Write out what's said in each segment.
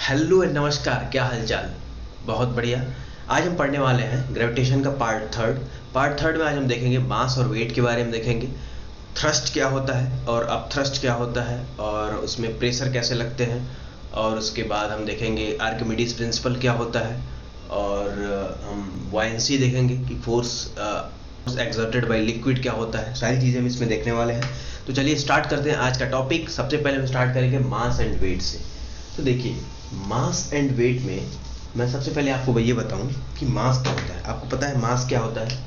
Hello and नमस्कार, क्या हालचाल। बहुत बढ़िया। आज हम पढ़ने वाले हैं ग्रेविटेशन का पार्ट थर्ड में आज हम देखेंगे मास और वेट के बारे में देखेंगे। थ्रस्ट क्या होता है और अब थ्रस्ट क्या होता है और उसमें प्रेशर कैसे लगते हैं, और उसके बाद हम देखेंगे आर्किमिडीज प्रिंसिपल क्या होता है, और हम बुयांसी देखेंगे कि फोर्स एक्सर्टेड बाय लिक्विड क्या होता है। सारी चीज़ें हम इसमें देखने वाले हैं। तो चलिए स्टार्ट करते हैं आज का टॉपिक। सबसे पहले हम स्टार्ट करेंगे मास एंड वेट से। तो देखिए, मास एंड वेट में मैं सबसे पहले आपको ये बताऊं कि मास क्या होता है। आपको पता है मास क्या होता है?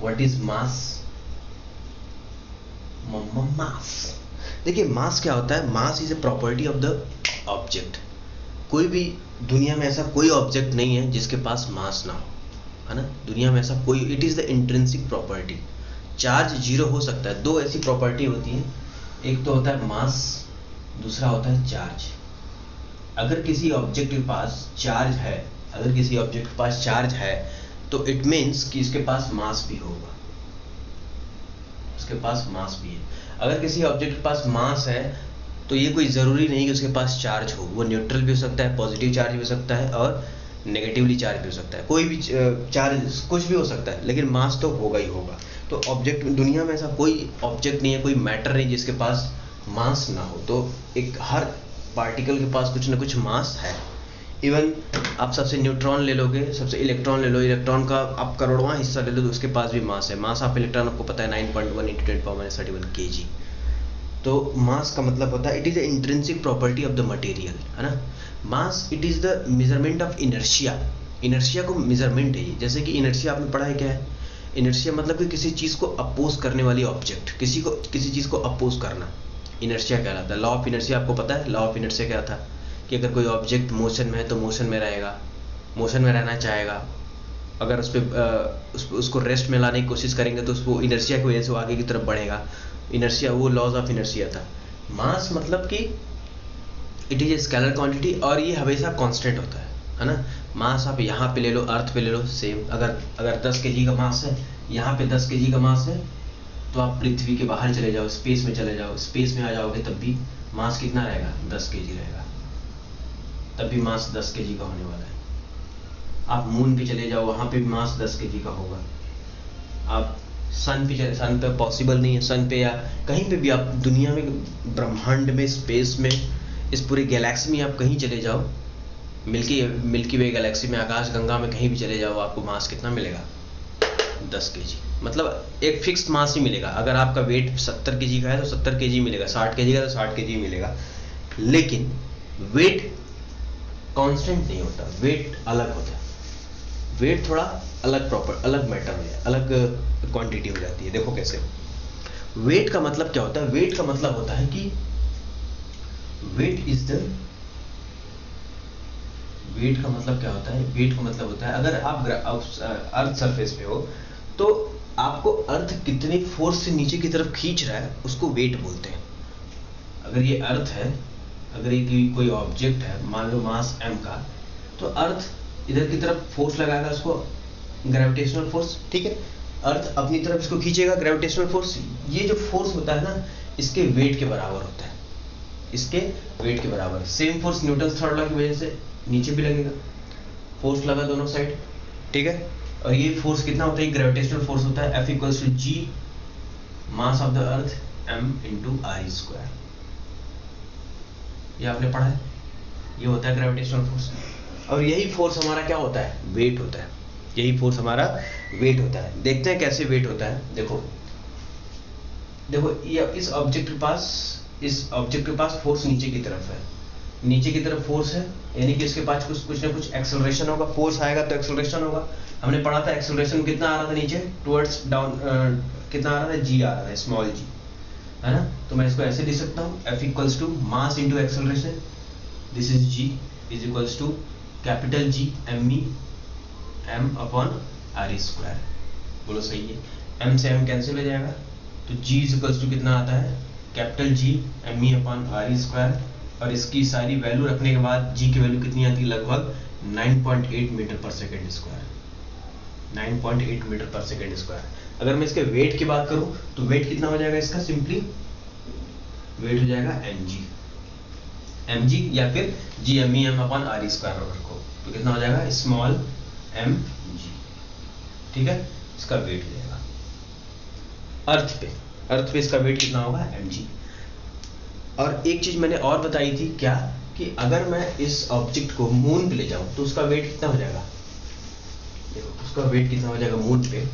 What is mass? मास, देखिए मास क्या होता है। Mass is a property of the object. कोई भी दुनिया में ऐसा कोई ऑब्जेक्ट नहीं है जिसके पास मास ना हो, है ना। दुनिया में ऐसा कोई, it is the intrinsic property. Charge zero हो सकता है। दो ऐसी प्रॉपर्टी होती है, एक तो होता है मास, दूसरा होता है चार्ज। अगर किसी ऑब्जेक्ट के पास चार्ज है, अगर किसी ऑब्जेक्ट के पास चार्ज है तो इट मीन्स कि इसके पास मास भी होगा, उसके पास मास भी है। अगर किसी ऑब्जेक्ट के पास मास है तो ये कोई ज़रूरी नहीं कि उसके पास चार्ज हो। वो न्यूट्रल भी हो सकता है, पॉजिटिव चार्ज भी हो सकता है और नेगेटिवली चार्ज भी हो सकता है। कोई भी चार्ज कुछ भी हो सकता है, लेकिन मास तो होगा ही होगा। तो ऑब्जेक्ट, दुनिया में ऐसा कोई ऑब्जेक्ट नहीं है, कोई मैटर नहीं जिसके पास मास ना हो। तो एक हर पार्टिकल के पास कुछ ना कुछ मास है। इवन आप सबसे न्यूट्रॉन ले लोगे, सबसे इलेक्ट्रॉन ले लो, इलेक्ट्रॉन का आप करोड़वां हिस्सा ले लो तो उसके पास भी मास है। मास ऑफ इलेक्ट्रॉन आपको पता है 9.1 × 10⁻31 kg। तो मास का मतलब होता है it is a intrinsic property of the material, है ना। Mass it is the measurement of inertia. Inertia को मेजरमेंट है ये। जैसे कि इनर्शिया आपने पढ़ा है क्या है? इनर्शिया मतलब कि किसी चीज़ को अपोज करने वाली ऑब्जेक्ट, किसी चीज़ को अपोज करना इनर्शिया कहलाता है। लॉ ऑफ इनर्शिया आपको पता है? लॉ ऑफ इनर्शिया क्या था कि अगर कोई ऑब्जेक्ट मोशन में है तो मोशन में रहेगा, मोशन में रहना चाहेगा। अगर उस पर उसको रेस्ट में लाने की कोशिश करेंगे तो उसको इनर्शिया की वजह से वो आगे की तरफ बढ़ेगा। इनर्शिया, वो लॉज ऑफ इनर्शिया था। मास मतलब कि it is a scalar quantity और ये हमेशा कांस्टेंट होता है ना। मास आप यहाँ पे ले लो, अर्थ पे ले लो, सेम। अगर 10 kg का मास है, यहाँ पे 10 kg का मास है, तो आप पृथ्वी के बाहर चले जाओ, स्पेस में चले जाओ, स्पेस में आ जाओगे तब भी मास कितना रहेगा? 10 kg रहेगा। तब भी मास 10 kg का होने वाला है। आप मून पे चले जाओ, वहाँ पे भी मास 10 kg का होगा। आप सन पे चले, सन पे पॉसिबल नहीं है, सन पे या कहीं पे भी आप दुनिया में, ब्रह्मांड में, स्पेस में, इस पूरे गैलेक्सी में आप कहीं चले जाओ, मिल्की वे गैलेक्सी में, आकाश गंगा में कहीं भी चले जाओ, आपको मास कितना मिलेगा? 10 kg। मतलब एक फिक्स्ड मास ही मिलेगा। अगर आपका वेट 70 kg का है तो 70 kg मिलेगा, 60 kg का तो 60 kg मिलेगा। लेकिन वेट कांस्टेंट नहीं होता, वेट अलग होता है। वेट थोड़ा अलग मैटर है, अलग क्वांटिटी हो जाती है। देखो कैसे। वेट का मतलब क्या होता है? वेट का मतलब होता है कि वेट का मतलब क्या होता है? वेट का मतलब होता है अगर आप अर्थ सरफेस पे हो तो आपको अर्थ कितनी फोर्स से नीचे की तरफ खींच रहा है उसको वेट बोलते हैं। अगर ये अर्थ है, अगर ये कोई ऑब्जेक्ट है, मान लो मास m का, तो अर्थ इधर की तरफ फोर्स लगाएगा, उसको ग्रेविटेशनल फोर्स, ठीक है। अर्थ अपनी तरफ इसको खींचेगा, ग्रेविटेशनल फोर्स। ये जो फोर्स होता है ना, इसके वेट के बराबर होता है, इसके वेट के बराबर। Same force Newton third law की वजह से नीचे भी लगेगा, फोर्स लगा दोनों साइड, ठीक है। और ये फोर्स कितना होता है? ग्रेविटेशनल फोर्स होता है F = G mass of the earth m × r²। ये आपने पढ़ा है, ये होता है ग्रेविटेशनल फोर्स। और यही फोर्स हमारा क्या होता है? वेट होता है। यही फोर्स हमारा वेट होता है। देखते हैं कैसे वेट होता है। देखो ये इस ऑब्जेक्ट के पास फोर्स नीचे की तरफ है, नीचे की तरफ फोर्स है, यानी कि इसके पास कुछ ना कुछ एक्सेलरेशन होगा। फोर्स आएगा तो एक्सेलरेशन होगा। हमने पढ़ा था एक्सेलरेशन कितना आ रहा था नीचे, टुवर्ड्स डाउन, कितना आ रहा था? g आ रहा था, स्मॉल g, है ना। तो मैं इसको ऐसे लिख सकता हूँ F = mass into acceleration. This is g = capital G m/r²। बोलो सही है? m से m कैंसिल हो जाएगा तो g = कितना आता है? Capital G me/r²। और इसकी सारी वैल्यू रखने के बाद g की वैल्यू कितनी आती है? लगभग 9.8 मीटर/s²। 9.8 मीटर/s²। अगर मैं इसके वेट की बात करूं तो वेट कितना हो जाएगा इसका? सिंपली वेट हो जाएगा mg। एम जी या फिर G M E M upon R square को, तो कितना हो जाएगा स्मॉल एम जी, ठीक है। इसका वेट हो जाएगा अर्थ पे इसका वेट कितना होगा एम जी। और एक चीज मैंने और बताई थी क्या, कि अगर मैं इस ऑब्जेक्ट को मून पे ले जाऊं तो उसका वेट कितना हो जाएगा, देखो उसका वेट कितना हो जाएगा मून पे।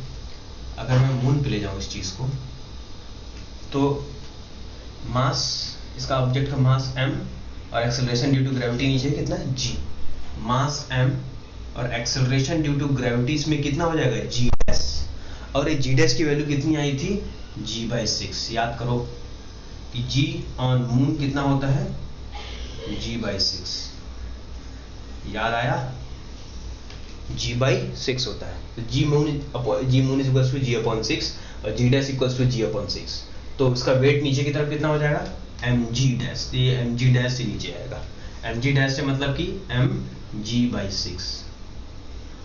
अगर मैं मून पे ले जाऊं इस चीज को, तो मास, इसका ऑब्जेक्ट का मास m और एक्सेलरेशन ड्यू टू ग्रेविटी नीचे कितना है g, मास m और एक्सेलरेशन ड्यू टू ग्रेविटी इसमें कितना हो जाएगा g डैश, और ये g डैश की वैल्यू कितनी आई थी g/6। याद करो कि g ऑन मून कितना होता है g/6, याद आया, g/6 होता है। तो g moon is equals to g/6 और g dash equals to g/6। तो इसका वेट नीचे की तरफ कितना हो जाएगा mg डैश, ये mg डैश से नीचे आएगा। mg डैश से मतलब कि mg/6।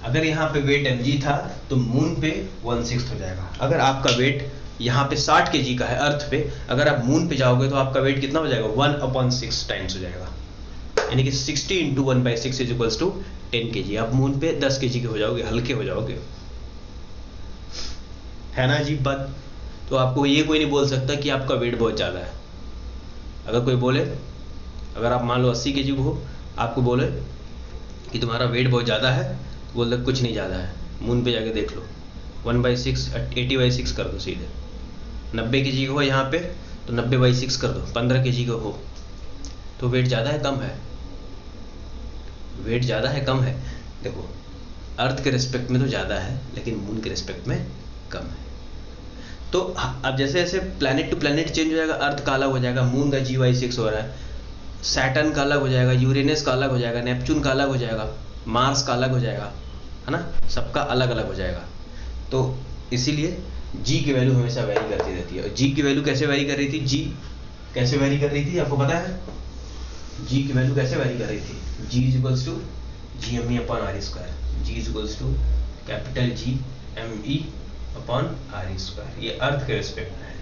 अगर यहाँ पे वेट mg था तो मून पे 1/6 हो जाएगा। अगर आपका वेट यहाँ पे 60 kg का है अर्थ पे, अगर आप मून पे जाओगे तो आपका वेट कितना हो जाएगा 1/6 टाइम्स हो जाएगा, यानी कि 60 into 1/6 is equals to 10 kg। आप मून पे 10 kg के हो जाओगे, हल्के हो जाओगे, है ना अजीब बात। तो आपको ये कोई नहीं बोल सकता कि आपका वेट बहुत ज़्यादा है। अगर कोई बोले, अगर आप मान लो 80 kg हो, आपको बोले कि तुम्हारा वेट बहुत ज़्यादा है, तो बोल दो कुछ नहीं ज़्यादा है, मून पे जाके देख लो, 1/6 80/6 कर दो सीधे। 90 kg हो यहाँ पे तो 90/6 कर दो, 15 kg का हो तो वेट ज़्यादा है कम है, वेट ज़्यादा है कम है। देखो अर्थ के रिस्पेक्ट में तो ज़्यादा है, लेकिन मून के रिस्पेक्ट में कम है। तो अब जैसे जैसे प्लैनेट टू प्लैनेट चेंज हो जाएगा, अर्थ का अलग हो जाएगा, मून का g/6 हो रहा है, सैटर्न का अलग हो जाएगा, यूरेनस का अलग हो जाएगा, नेपच्यून का अलग हो जाएगा, मार्स का अलग हो जाएगा, है ना, सबका अलग अलग हो जाएगा। तो इसीलिए g की वैल्यू हमेशा वेरी करती रहती है। और g की वैल्यू कैसे वेरी कर रही थी, g कैसे वेरी कर रही थी आपको पता है, g की वैल्यू कैसे वेरी कर रही थी, g is equals to gme upon R square, g is equals to capital G me upon R square. ये अर्थ के रिस्पेक्ट में है।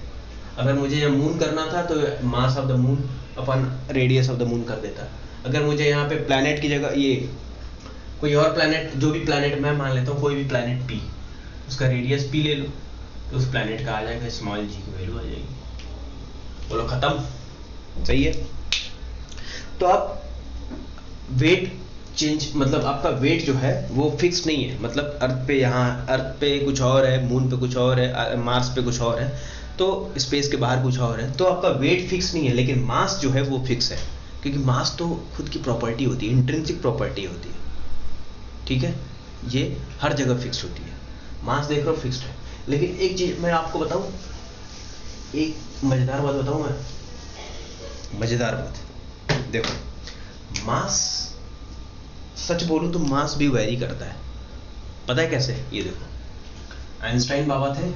अगर मुझे यहाँ मून करना था तो मास of the moon upon radius of the moon कर देता। अगर मुझे यहाँ पे प्लैनेट की जगह ये कोई और प्लैनेट, जो भी प्लैनेट मैं मान लेता हूँ, कोई भी प्लैनेट p, उसका रेडियस p ले लो, तो उस प्लैनेट का आ जाएगा स्मॉल g की वैल्यू आ जाएगी। बोलो खत्म, सही है। तो आप वेट चेंज, मतलब आपका वेट जो है वो फिक्स नहीं है, मतलब अर्थ पे, यहाँ अर्थ पे कुछ और है, मून पे कुछ और है, मार्स पे कुछ और है, तो स्पेस के बाहर कुछ और है, तो आपका वेट फिक्स नहीं है। लेकिन मास जो है वो फिक्स है, क्योंकि मास तो खुद की प्रॉपर्टी होती है, इंट्रिंसिक प्रॉपर्टी होती है, ठीक है, ये हर जगह फिक्स होती है। मास देख रहे हो फिक्स्ड है। लेकिन एक चीज मैं आपको बताऊं, एक मजेदार बात बताऊं मैं, मजेदार बात देखो, मास सच बोलूं तो मास भी वेरी करता है, पता है कैसे, ये देखो आइंस्टाइन बाबा थे,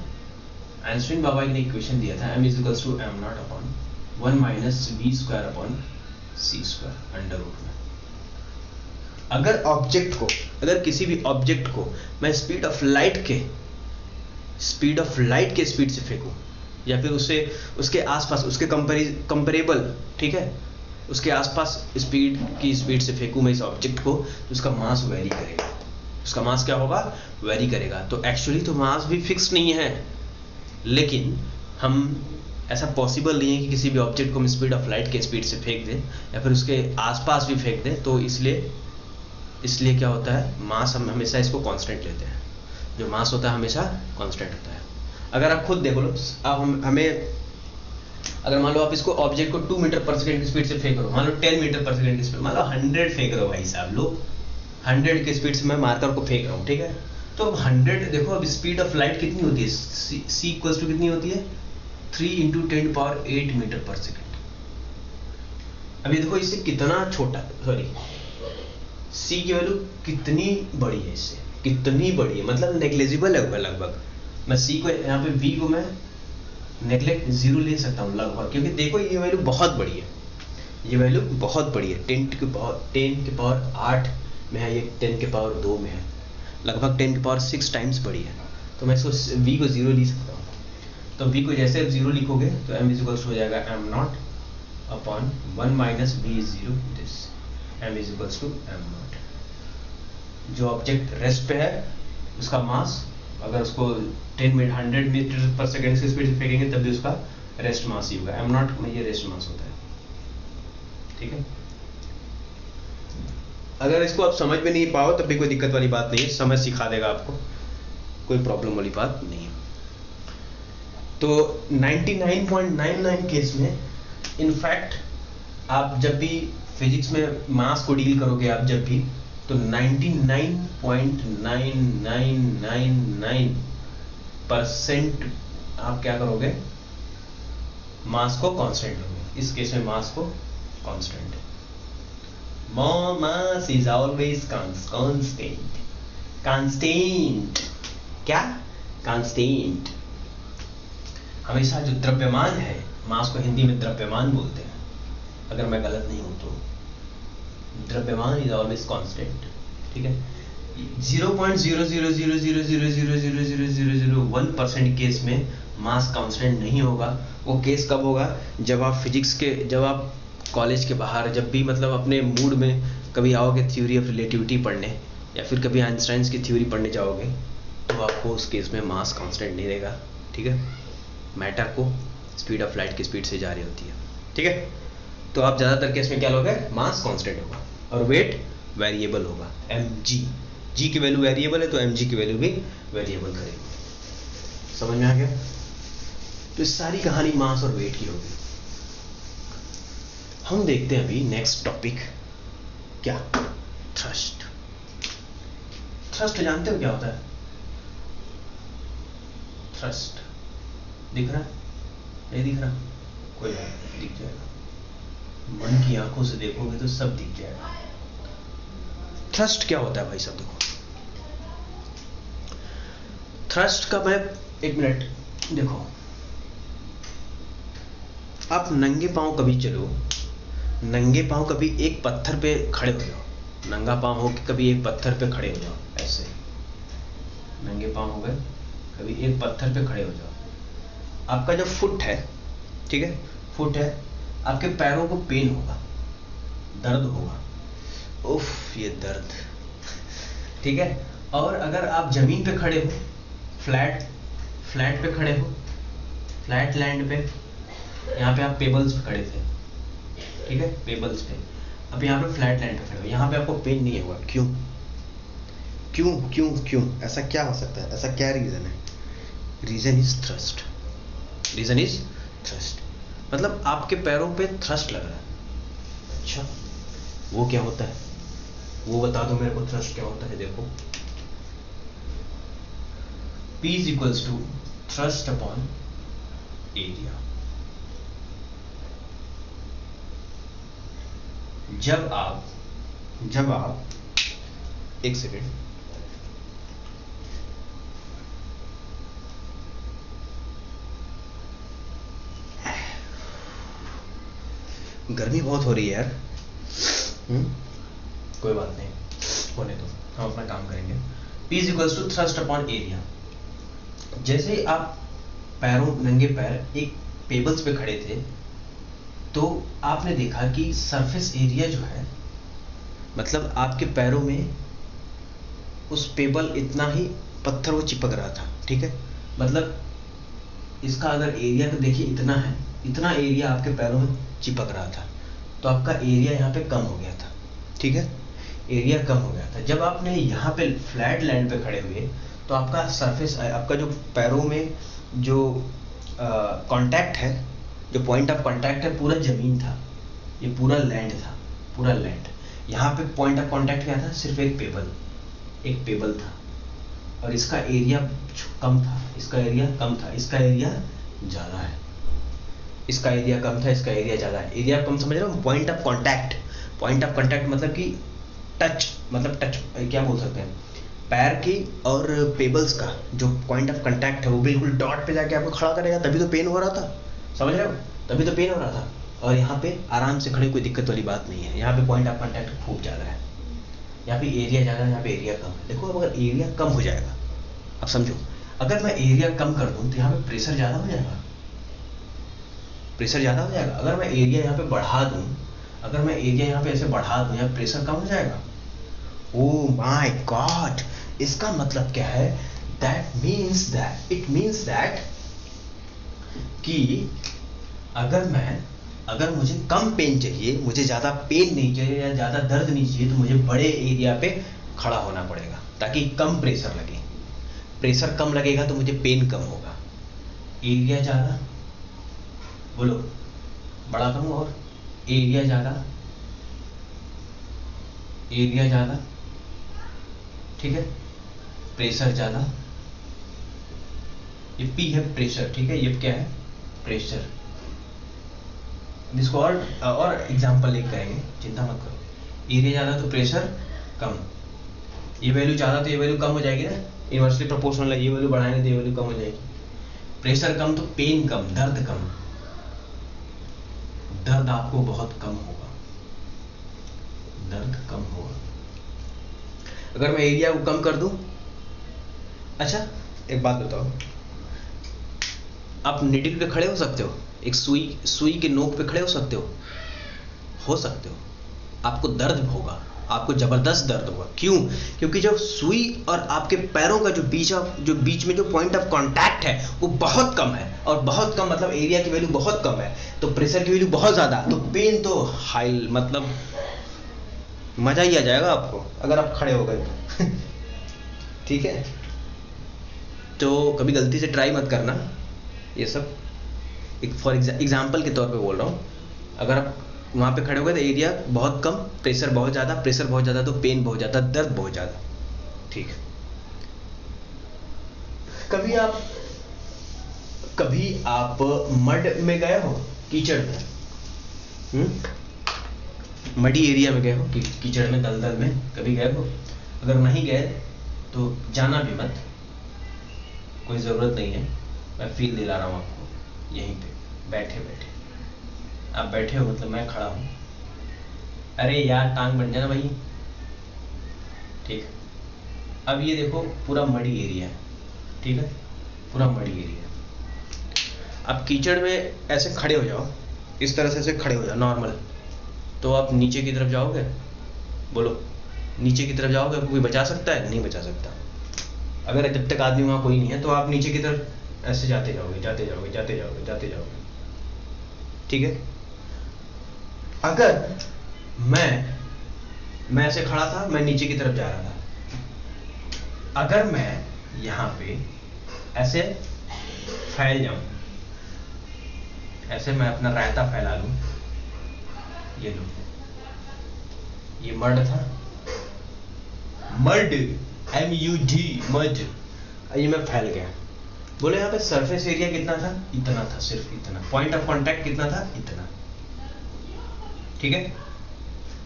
आइंस्टाइन बाबा ने इक्वेशन दिया था m is equals to m0 upon 1 minus v square upon c square under root में। अगर ऑब्जेक्ट को, अगर किसी भी ऑब्जेक्ट को मैं स्पीड ऑफ लाइट के स्पीड से फेंकूं, या फिर उससे उसके आसपास उसके कंपेरेबल, ठीक है, उसके आसपास स्पीड से फेंकूं मैं इस ऑब्जेक्ट को, तो उसका मास वेरी करेगा। उसका मास क्या होगा, वेरी करेगा। तो एक्चुअली तो मास भी फिक्स नहीं है, लेकिन हम ऐसा पॉसिबल नहीं है कि किसी भी ऑब्जेक्ट को हम स्पीड ऑफ लाइट के स्पीड से फेंक दें या फिर उसके आसपास भी फेंक दें। तो इसलिए क्या होता है, मास हम हमेशा इसको कांस्टेंट लेते हैं। जो मास होता है हमेशा कांस्टेंट होता है। अगर आप खुद देख लो, आप हमें अगर मान लो आप इसको ऑब्जेक्ट को 2 मीटर पर सेकंड की स्पीड से फेंक रहे हो, मान लो 10 मीटर पर सेकंड की स्पीड, मान लो 100 फेंक रहे हो भाई साहब, लो 100 की स्पीड से मैं मार्कर को फेंक रहा हूँ, ठीक है। तो 100 देखो, अब स्पीड ऑफ लाइट कितनी होती है, c इक्वल्स टू कितनी होती है 3 × 10⁸ मीटर पर सेकंड। अभी देखो इससे कितना छोटा, सॉरी c की वैल्यू कितनी बड़ी है, इससे कितनी बड़ी है, मतलब नेग्लिजिबल है लगभग। मैं c को यहाँ पे v को मैं नेग्लेक्ट 0 ले सकता हूँ लगभग, क्योंकि देखो ये वैल्यू बहुत बड़ी है, ये वैल्यू बहुत बड़ी है, 10 के पावर 8 में है, ये 10 के पावर 2 में है, लगभग 10 के पावर 6 टाइम्स बड़ी है। तो मैं इसको v को 0 ले सकता हूँ। तो v को जैसे आप 0 लिखोगे तो m इज इक्वल्स हो जाएगा m0 upon 1 minus B is 0, this m is equals to m not. जो ऑब्जेक्ट रेस्ट पे है उसका मास, अगर उसको 100 मीटर पर सेकेंड की स्पीड से फेंकेंगे तब भी उसका रेस्ट मास ही होगा, m नॉट में ये रेस्ट मास होता है। ठीक है, अगर इसको आप समझ में नहीं पाओ तब भी कोई दिक्कत वाली बात नहीं है, समय सिखा देगा आपको, कोई प्रॉब्लम वाली बात नहीं है। तो 99.99 केस में इनफैक्ट आप जब भी फिजिक्स में मास को डील करोगे आप जब भी, तो 99.9999% आप क्या करोगे, मास को कांस्टेंट लोगे। इस केस में मास को constant, mass is always constant, constant क्या, कांस्टेंट। हमेशा जो द्रव्यमान है, मास को हिंदी में द्रव्यमान बोलते हैं अगर मैं गलत नहीं हूं तो, द्रव्यमान इज ऑलवेज कांस्टेंट। ठीक है, 0.00000000001% केस में मास कांस्टेंट नहीं होगा। वो केस कब होगा, जब आप फिजिक्स के, जब आप कॉलेज के बाहर, जब भी मतलब अपने मूड में कभी आओगे थ्योरी ऑफ रिलेटिविटी पढ़ने, या फिर कभी आइंस्टाइन की थ्योरी पढ़ने जाओगे, तो आपको उस केस में मास कांस्टेंट नहीं रहेगा। ठीक है, मैटर को स्पीड ऑफ लाइट की स्पीड से जा रही होती है। ठीक है, तो आप ज़्यादातर केस में क्या लोगे, मास कांस्टेंट होगा और वेट वेरिएबल होगा, mg। g की वैल्यू वेरिएबल है तो mg की वैल्यू भी वेरिएबल करेंगे। समझ में आ गया? तो इस सारी कहानी मास और वेट की होगी। हम देखते हैं अभी नेक्स्ट टॉपिक, क्या, थ्रस्ट। थ्रस्ट जानते हो क्या होता है? थ्रस्ट दिख रहा है, नहीं दिख रहा? कोई बात नहीं, दिख जाएगा, मन की आंखों से देखोगे तो सब दिख जाएगा। थ्रस्ट क्या होता है भाई साहब? देखो, थ्रस्ट का मैं, एक मिनट देखो, आप नंगे पांव कभी चलो, नंगे पांव कभी एक पत्थर पे खड़े हो जाओ, नंगा पांव हो के कभी एक पत्थर पे खड़े हो जाओ, ऐसे नंगे पांव हो गए, कभी एक पत्थर पे खड़े हो जाओ। आपका जो फुट है, ठीक है, फुट है, आपके पैरों को पेन होगा, दर्द होगा, उफ ये दर्द। ठीक है, और अगर आप जमीन पे खड़े हो, फ्लैट पे खड़े हो, फ्लैट लैंड पे, यहाँ पे आप पेबल्स पे खड़े थे, ठीक है, पेबल्स पे, अब यहाँ पे फ्लैट लैंड पे खड़े हो, यहाँ पे आपको पेन नहीं होगा। क्यों क्यों क्यों क्यों? ऐसा क्या हो सकता है, ऐसा क्या रीजन है? Reason is thrust, reason is thrust. मतलब आपके पैरों पे थ्रस्ट लग रहा है। अच्छा, वो क्या होता है, वो बता दो मेरे को, थ्रस्ट क्या होता है? देखो, P is equals to thrust upon area। जब आप एक सेकेंड, गर्मी बहुत हो रही है यार। कोई बात नहीं, होने दो, हम अपना काम करेंगे। P is equals to thrust upon area। जैसे ही आप पैरों, नंगे पैर एक पेबल्स पे खड़े थे, तो आपने देखा कि सरफेस एरिया जो है, मतलब आपके पैरों में उस पेबल इतना ही पत्थर वो चिपक रहा था। ठीक है, मतलब इसका अगर एरिया तो देखिए इतना है, इतना एरिया आपके पैरों में चिपक रहा था, तो आपका एरिया यहाँ पे कम हो गया था। ठीक है, एरिया कम हो गया था। जब आपने यहाँ पे फ्लैट लैंड पे खड़े हुए, तो आपका सरफेस, आपका जो पैरों में जो कांटेक्ट है, जो पॉइंट ऑफ कांटेक्ट है, पूरा जमीन था, ये पूरा लैंड था, पूरा लैंड। यहाँ पे पॉइंट ऑफ कांटेक्ट क्या था? सिर्फ एक पेबल था, और इसका एरिया कम था, इसका एरिया कम था, इसका एरिया ज़्यादा है, इसका एरिया कम था, इसका एरिया ज़्यादा है। एरिया कम समझ रहे हो? पॉइंट ऑफ कांटेक्ट मतलब कि टच, मतलब टच क्या बोल सकते हैं, पैर की और पेबल्स का जो पॉइंट ऑफ कांटेक्ट है वो बिल्कुल डॉट पे जाके आपको खड़ा करेगा, तभी तो पेन हो रहा था। समझ रहे हो? तभी तो पेन हो रहा था। और यहाँ पे आराम से खड़े, कोई दिक्कत वाली बात नहीं है। यहाँ पे पॉइंट ऑफ कांटेक्ट खूब ज़्यादा है, यहाँ पे एरिया ज़्यादा है, यहाँ पे एरिया कम है। देखो, अब अगर एरिया कम हो जाएगा, अब समझो, अगर मैं एरिया कम कर दूँ तो यहाँ पे प्रेशर ज़्यादा हो जाएगा, प्रेशर ज़्यादा हो जाएगा। अगर मैं एरिया यहाँ पे बढ़ा दूँ, अगर मैं एरिया यहाँ पे ऐसे बढ़ा दूँ, यहाँ प्रेशर कम हो जाएगा। ओ माय गॉड, इसका मतलब क्या है? इट मीन्स दैट कि अगर मुझे कम पेन चाहिए, मुझे ज़्यादा पेन नहीं चाहिए या ज़्यादा दर्द नहीं चाहिए, तो मुझे बड़े एरिया पे खड़ा होना पड़ेगा ताकि कम प्रेशर लगे। प्रेशर कम लगेगा तो मुझे पेन कम होगा। एरिया ज़्यादा, बोलो बड़ा करूँ और एरिया ज़्यादा, एरिया ज़्यादा, ठीक है, प्रेशर ज़्यादा। ये पी है प्रेशर, ठीक है, ये क्या है? प्रेशर। इसको और एग्जांपल लेकर करेंगे, चिंता मत करो। एरिया ज़्यादा तो प्रेशर कम, ये वैल्यू ज़्यादा तो ये वैल्यू कम हो जाएगी ना, इनवर्सली प्रोपोर्शनल है, ये वैल्यू बढ़ाएंगे तो ये वैल्यू कम हो जाएगी। प्रेशर कम तो पेन कम, दर्द कम, दर्द आपको बहुत कम होगा, दर्द कम होगा अगर मैं एरिया को कम कर दूं। अच्छा एक बात बताओ, आप निडिल पे खड़े हो सकते हो? एक सुई के नोक पे खड़े हो सकते हो सकते हो। आपको दर्द होगा, आपको जबरदस्त दर्द होगा। क्यों? क्योंकि जब सुई और आपके पैरों का जो बीच में जो पॉइंट ऑफ कांटेक्ट है वो बहुत कम है, और बहुत कम मतलब एरिया की वैल्यू बहुत कम है, तो प्रेशर की वैल्यू बहुत ज्यादा, तो पेन तो हाई, मतलब मजा ही आ जाएगा आपको अगर आप खड़े हो गए तो ठीक है, तो कभी गलती से ट्राई मत करना ये सब। एक फॉर एग्जाम्पल के तौर पे बोल रहा हूँ। अगर आप वहाँ पे खड़े हो गए तो एरिया बहुत कम, प्रेशर बहुत ज़्यादा, तो पेन बहुत ज़्यादा, दर्द बहुत ज़्यादा, ठीक है। कभी आप मड में गए हो, कीचड़ में, मडी एरिया में गए हो, कीचड़ में, दलदल में कभी गए हो? अगर नहीं गए तो जाना भी मत, कोई ज़रूरत नहीं है। मैं फील दिला रहा हूँ आपको, यहीं पे बैठे बैठे। आप बैठे हो मतलब मैं खड़ा हूँ। अरे यार टांग बन जाना भाई, ठीक। अब ये देखो पूरा मडी एरिया है, ठीक है, पूरा मडी एरिया। आप कीचड़ में ऐसे खड़े हो जाओ, इस तरह से ऐसे खड़े हो जाओ नॉर्मल, तो आप नीचे की तरफ जाओगे? बोलो नीचे की तरफ जाओगे? कोई बचा सकता है? नहीं बचा सकता। अगर जब तक आदमी वहाँ कोई नहीं है तो आप नीचे की तरफ ऐसे जाते जाओगे, ठीक है। अगर मैं ऐसे खड़ा था, मैं नीचे की तरफ जा रहा था, अगर मैं यहाँ पे ऐसे फैल जाऊं, ऐसे मैं अपना रायता फैला लूं, ये लो, ये मड था, मड MUD, मड, ये मैं फैल गया। बोले यहाँ पे सरफेस एरिया कितना था? इतना था, सिर्फ इतना। पॉइंट ऑफ कांटेक्ट कितना था? इतना, ठीक है।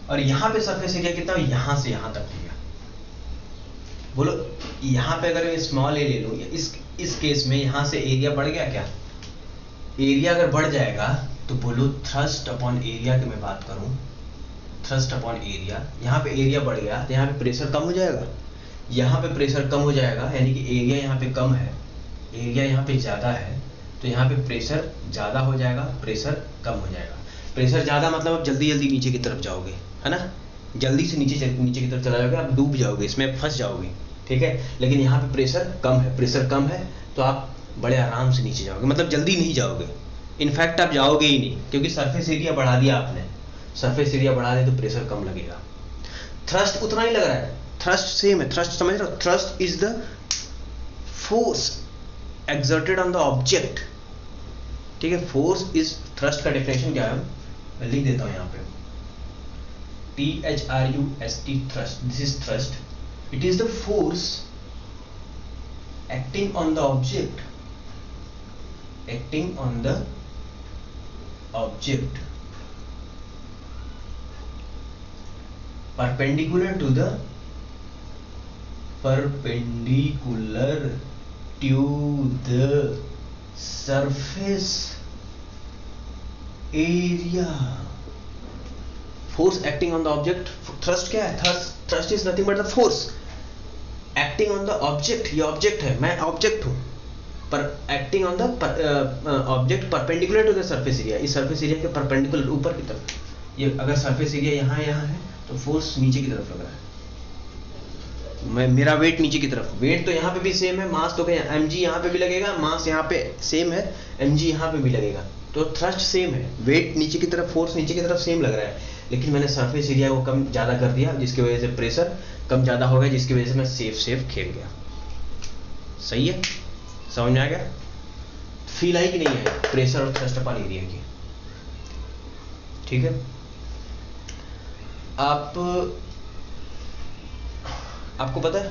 और यहाँ पे सरफेस एरिया कितना? यहाँ से यहाँ तक लिया। बोलो यहाँ पे अगर मैं स्मॉल ए ले लूँ, इस केस में यहाँ से एरिया बढ़ गया क्या? एरिया अगर बढ़ जाएगा तो बोलो थ्रस्ट अपॉन एरिया की मैं बात करूँ, थ्रस्ट अपॉन एरिया, यहाँ पे एरिया बढ़ गया तो यहाँ पे प्रेशर कम हो जाएगा, यहाँ पे प्रेशर कम हो जाएगा, यानी कि एरिया यहाँ पे कम है, एरिया यहाँ पे ज़्यादा है, तो यहाँ पे प्रेशर ज़्यादा हो जाएगा, प्रेशर कम हो जाएगा। प्रेशर ज़्यादा मतलब आप जल्दी जल्दी नीचे की तरफ जाओगे, है ना, जल्दी से नीचे की तरफ चला जाओगे, आप डूब जाओगे, इसमें फंस जाओगे, ठीक है। लेकिन यहाँ पे प्रेशर कम है, प्रेशर कम है तो आप बड़े आराम से नीचे जाओगे, मतलब जल्दी नहीं जाओगे, इनफैक्ट आप जाओगे ही नहीं, क्योंकि सरफेस एरिया बढ़ा दिया आपने। सरफेस एरिया बढ़ा दे तो प्रेशर कम लगेगा, थ्रस्ट उतना ही लग रहा है, थ्रस्ट सेम है। थ्रस्ट समझ रहे हो? Thrust is the force exerted on the object, ठीक है। फोर्स इज, थ्रस्ट का डेफिनेशन क्या है मैं लिख देता हूं यहाँ पे, THRUST, thrust, this is thrust, it is the force acting on the object, acting on the object perpendicular to the surface area, force acting on the object। thrust क्या है? thrust is nothing but the force acting on the object। ये object है, मैं object हूं, पर acting on the object perpendicular to the surface area, इस surface area के perpendicular ऊपर की तरफ। ये अगर सरफेस एरिया यहाँ है तो फोर्स नीचे की तरफ लग रहा है, मेरा वेट नीचे की तरफ, वेट तो यहाँ पे भी सेम है, मास तो mg यहाँ पे भी लगेगा, मास यहाँ पे सेम है, mg यहाँ पे भी लगेगा, तो थ्रस्ट सेम है, वेट नीचे की तरफ, फोर्स नीचे की तरफ सेम लग रहा है, लेकिन मैंने सरफेस एरिया को कम ज़्यादा कर दिया, जिसकी वजह से प्रेशर कम ज़्यादा हो गया, जिसकी वजह से मैं सेफ खेल गया। सही है, समझ में आ गया? फील आई कि नहीं है प्रेशर और थ्रस्ट अपॉन एरिया की? ठीक है, आपको पता है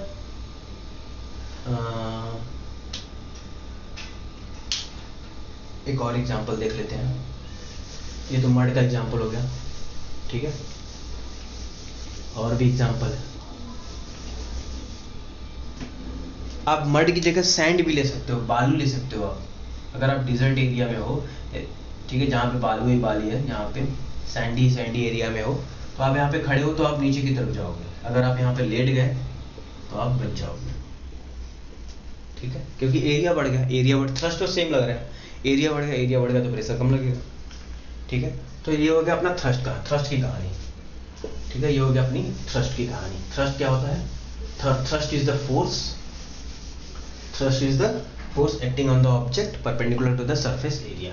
एक और एग्जांपल देख लेते हैं। ये तो मड का एग्जांपल हो गया, ठीक है, और भी एग्जांपल है। आप मड की जगह सैंड भी ले सकते हो, बालू ले सकते हो आप, अगर आप डिजर्ट एरिया में हो, ठीक है, जहाँ पे बालू ही बाली है, यहाँ पे सैंडी एरिया में हो, तो आप यहाँ पे खड़े हो तो आप नीचे की तरफ जाओगे, अगर आप यहाँ पे लेट गए तो आप बच जाओगे, ठीक है, क्योंकि एरिया बढ़ गया, एरिया बढ़, थ्रस्ट तो सेम लग रहा है, एरिया बढ़ गया तो प्रेशर कम लगेगा, ठीक है। तो ये हो गया अपना थ्रस्ट की कहानी, ठीक है, ये हो गया अपनी थ्रस्ट की कहानी। थ्रस्ट क्या होता है? Thrust is the force acting on the object perpendicular to the surface area,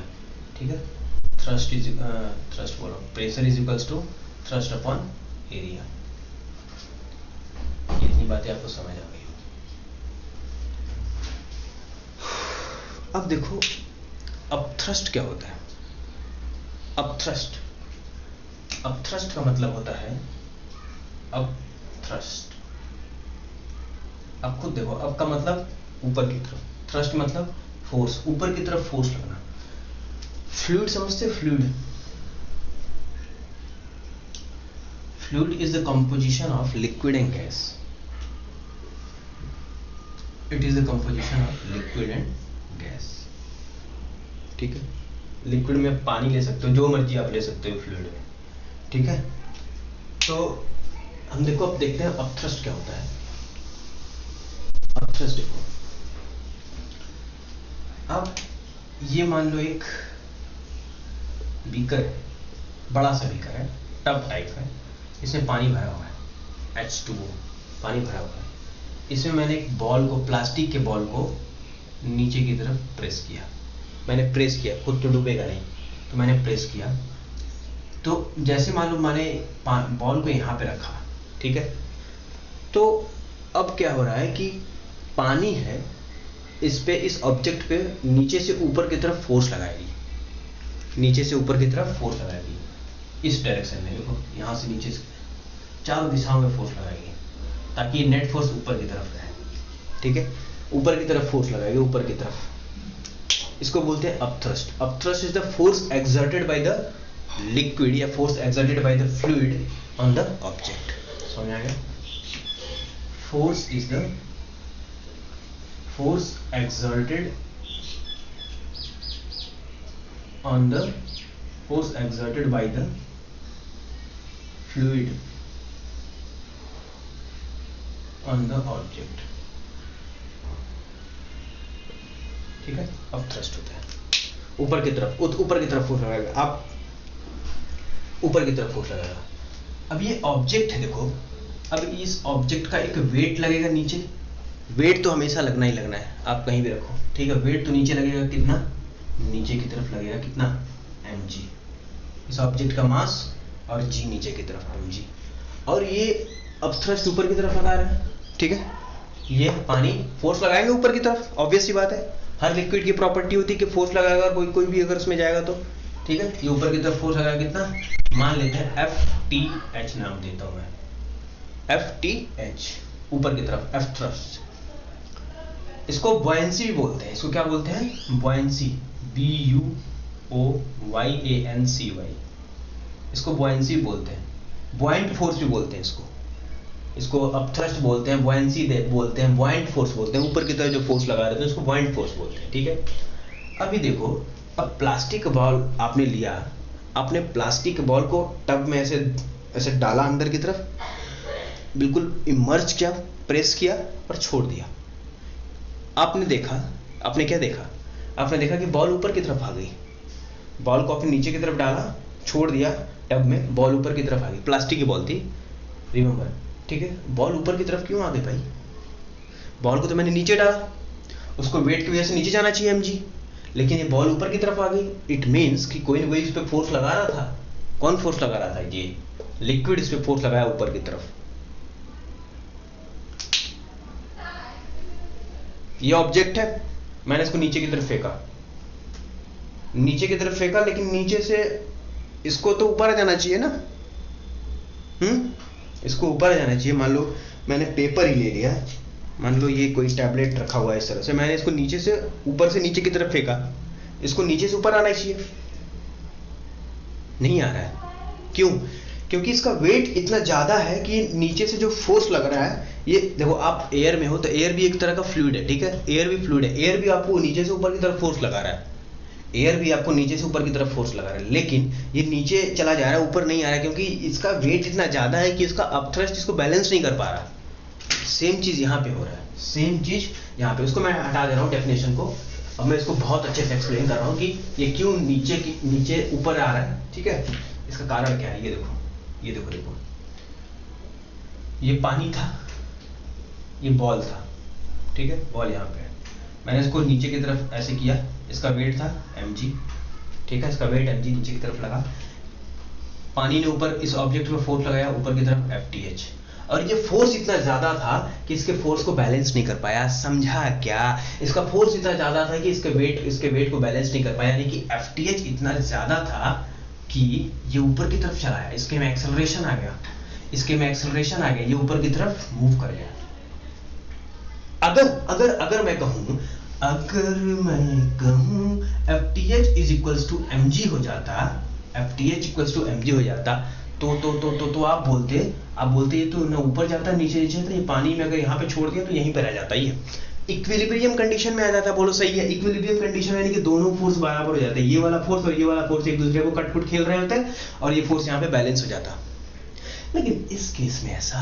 ठीक है। थ्रस्ट बोलो, pressure is equals to thrust upon area. इतनी बातें आपको समझ आ गई। अब देखो, अब थ्रस्ट क्या होता है? अब थ्रस्ट का मतलब होता है, अब थ्रस्ट, अब खुद देखो, अब का मतलब ऊपर की तरफ, थ्रस्ट मतलब फोर्स, ऊपर की तरफ फोर्स लगना। फ्लूइड समझते? Fluid is the composition of liquid and gas, it is the composition of liquid and gas, ठीक है। लिक्विड में पानी ले सकते हो, जो मर्जी आप ले सकते हो फ्लूइड में, ठीक है। तो हम देखो, अब देखते हैं अब थ्रस्ट क्या होता है। अब थ्रस्ट देखो, अब ये मान लो एक बीकर है, बड़ा सा बीकर है, टब टाइप है, इसमें पानी भरा हुआ है, H2O पानी भरा हुआ है। इसमें मैंने एक बॉल को, प्लास्टिक के बॉल को नीचे की तरफ प्रेस किया, मैंने प्रेस किया, खुद तो डूबेगा नहीं, तो मैंने प्रेस किया, तो जैसे मालूम मैंने बॉल को यहाँ पे रखा, ठीक है। तो अब क्या हो रहा है कि पानी है, इस पे, इस ऑब्जेक्ट पे नीचे से ऊपर की तरफ फोर्स लगाएगी, नीचे से ऊपर की तरफ फोर्स लगाएगी, इस डायरेक्शन में देखो, यहाँ से नीचे से चारों दिशाओं में फोर्स लगाएगी, ताकि ये नेट फोर्स ऊपर की तरफ रहे, ठीक है, ऊपर की तरफ फोर्स लगाएगी, ऊपर की तरफ। इसको बोलते हैं upthrust. Upthrust is the force exerted by the liquid या force exerted by the fluid on the object. समझ आ गया? Force is the force exerted on the force exerted by the fluid on the object, ठीक है। अब thrust होता है ऊपर की तरफ, ऊपर की तरफ फोर्स लगाएगा, आप ऊपर की तरफ फोर्स लगाएगा। अब ये ऑब्जेक्ट है, देखो, अब इस ऑब्जेक्ट का एक वेट लगेगा नीचे, वेट तो हमेशा लगना ही लगना है, आप कहीं भी रखो, ठीक है। वेट तो नीचे लगेगा, कितना? नीचे की तरफ लगेगा, कितना? mg, इस ऑब्जेक्ट का मास, और g नीचे की तरफ mg, और ये अब थ्रस्ट ऊपर की तरफ लगा रहे हैं, ठीक है। ये पानी फोर्स लगाएंगे ऊपर की तरफ, ऑब्वियस सी बात है, हर लिक्विड की प्रॉपर्टी होती है कि फोर्स लगाएगा, कोई भी अगर उसमें जाएगा तो, ठीक है। ये ऊपर की तरफ फोर्स लगाएगा, कितना? मान लेते हैं FTH नाम देता हूं मैं, FTH, ऊपर की तरफ, F थ्रस्ट। इसको बॉयंसी भी बोलते हैं, इसको क्या बोलते हैं? बॉयंसी, BUOYANCY, इसको बॉयंसी बोलते हैं, बॉयंट फोर्स भी बोलते हैं इसको अपथ्रस्ट बोलते हैं, बॉयंसी बोलते हैं, बॉयंट फोर्स बोलते हैं, ऊपर की तरफ जो फोर्स लगा रहे थे उसको बॉयंट फोर्स बोलते हैं, ठीक है। अभी देखो, अब प्लास्टिक बॉल आपने लिया, आपने प्लास्टिक बॉल को टब में ऐसे डाला अंदर की तरफ, बिल्कुल इमर्ज किया, प्रेस किया और छोड़ दिया। आपने देखा आपने क्या देखा? आपने देखा कि बॉल ऊपर की तरफ आ गई, बॉल को आपने नीचे की तरफ डाला, छोड़ दिया टब में, बॉल ऊपर की तरफ आ गई। प्लास्टिक की बॉल थी, रिमेंबर, ठीक है। बॉल ऊपर की तरफ क्यों आ गई भाई? बॉल को तो मैंने नीचे डाला, उसको वेट की वजह से नीचे जाना चाहिए mg, लेकिन ये बॉल ऊपर की तरफ आ गई। इट मीन्स कि कोई ना कोई इस पे फोर्स लगा रहा था। कौन फोर्स लगा रहा था? ये लिक्विड इस पे फोर्स लगाया ऊपर की तरफ। ये ऑब्जेक्ट है, मैंने इसको नीचे की तरफ फेंका, नीचे की तरफ फेंका, लेकिन नीचे से इसको तो ऊपर आ जाना चाहिए ना, इसको ऊपर आ जाना चाहिए। मान लो मैंने पेपर ही ले लिया, मान लो ये कोई टैबलेट रखा हुआ है इस तरह से, मैंने इसको नीचे से ऊपर से नीचे की तरफ फेंका, इसको नीचे से ऊपर आना चाहिए, नहीं आ रहा है। क्यों? क्योंकि इसका वेट इतना ज्यादा है कि नीचे से जो फोर्स लग रहा है, ये देखो आप एयर में हो तो एयर भी एक तरह का फ्लूइड है, ठीक है, एयर भी फ्लूइड है, एयर भी आपको नीचे से ऊपर की तरफ फोर्स लगा रहा है, एयर भी आपको नीचे से ऊपर की तरफ फोर्स लगा रहा है, लेकिन ये नीचे चला जा रहा है, ऊपर नहीं आ रहा है, क्योंकि इसका वेट इतना ज्यादा है कि इसका अपथ्रस्ट इसको बैलेंस नहीं कर पा रहा। सेम चीज यहाँ पे हो रहा है, सेम चीज यहाँ पे। उसको मैं हटा दे रहा हूँ डेफिनेशन को, अब मैं इसको बहुत अच्छे से एक्सप्लेन कर रहा हूँ कि ये क्यों नीचे ऊपर आ रहा है, ठीक है। इसका कारण क्या है, ये देखो, ये देखो, देखो, ये पानी था, ये बॉल था, ठीक है, बॉल यहाँ पे है, मैंने इसको नीचे की तरफ ऐसे किया, इसका वेट था mg, ठीक है, इसका वेट mg नीचे की तरफ लगा, पानी ने ऊपर इस ऑब्जेक्ट पे फोर्स लगाया ऊपर की तरफ fth, और ये फोर्स इतना ज्यादा था कि इसके फोर्स को बैलेंस नहीं कर पाया। समझा क्या? इसका फोर्स इतना ज्यादा था कि इसके वेट को बैलेंस नहीं कर पाया, यानी कि fth इतना ज्यादा था कि ये ऊपर की तरफ चला गया, इसके में एक्सेलरेशन आ गया, इसके में एक्सेलरेशन आ गया, ये ऊपर की तरफ मूव कर गया। अगर मैं कहूं fth is equals to mg हो जाता, fth इक्वल्स टू mg हो जाता, तो आप बोलते ये तो ना ऊपर जाता नीचे तो ये पानी में अगर यहाँ पे छोड़ दिया तो यहीं पे रह जाता। ये इक्विलिब्रियम कंडीशन में आ जाता। बोलो सही है, इक्विलिब्रियम कंडीशन यानी कि दोनों फोर्स बराबर हो जाते हैं, ये वाला फोर्स और ये वाला फोर्स एक दूसरे को कटपुट खेल रहे होते हैं और ये फोर्स यहाँ पे बैलेंस हो जाता। लेकिन इस केस में ऐसा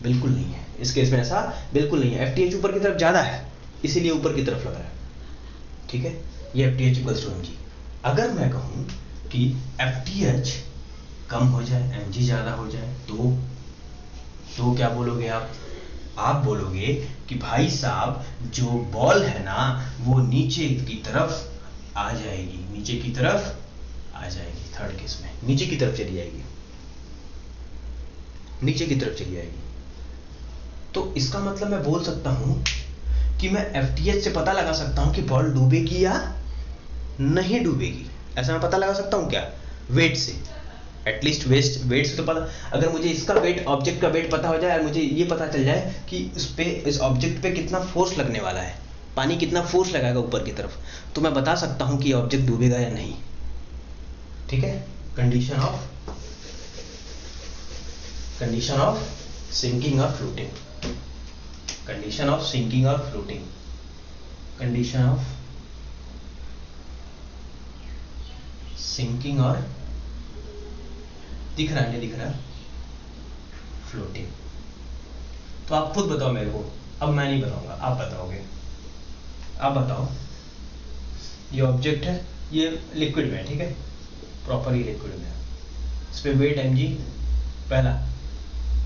बिल्कुल नहीं है, इस केस में ऐसा बिल्कुल नहीं है। fth ऊपर की तरफ ज्यादा है, इसीलिए ऊपर की तरफ लग रहा है, ठीक है, ये fth इक्वल्स टू mg। अगर मैं कहूं कि fth कम हो जाए mg ज्यादा हो जाए तो क्या बोलोगे आप बोलोगे कि भाई साहब जो बॉल है ना वो नीचे की तरफ आ जाएगी, नीचे की तरफ आ जाएगी, थर्ड केस में नीचे की तरफ चली जाएगी, नीचे की तरफ चली जाएगी। तो इसका मतलब मैं बोल सकता हूं कि मैं fth से पता लगा सकता हूं कि बॉल डूबेगी या नहीं डूबेगी। ऐसा मैं पता लगा सकता हूं क्या? वेट से, एटलीस्ट वेट से तो पता। अगर मुझे इसका वेट, ऑब्जेक्ट का वेट पता हो जाए और मुझे ये पता चल जाए कि इस ऑब्जेक्ट पे कितना फोर्स लगने वाला है, पानी कितना फोर्स लगाएगा ऊपर की तरफ, तो मैं बता सकता हूं कि ऑब्जेक्ट डूबेगा या नहीं, ठीक है। कंडीशन ऑफ सिंकिंग और फ्लोटिंग, कंडीशन ऑफ सिंकिंग और फ्लोटिंग, कंडीशन ऑफ सिंकिंग और, दिख रहा है नहीं दिख रहा है, फ्लोटिंग। तो आप खुद बताओ मेरे को, अब मैं नहीं बताऊंगा, आप बताओगे। आप बताओ, ये ऑब्जेक्ट है, ये लिक्विड में है, ठीक है, प्रॉपर ही लिक्विड में है, इस पे वेट mg, पहला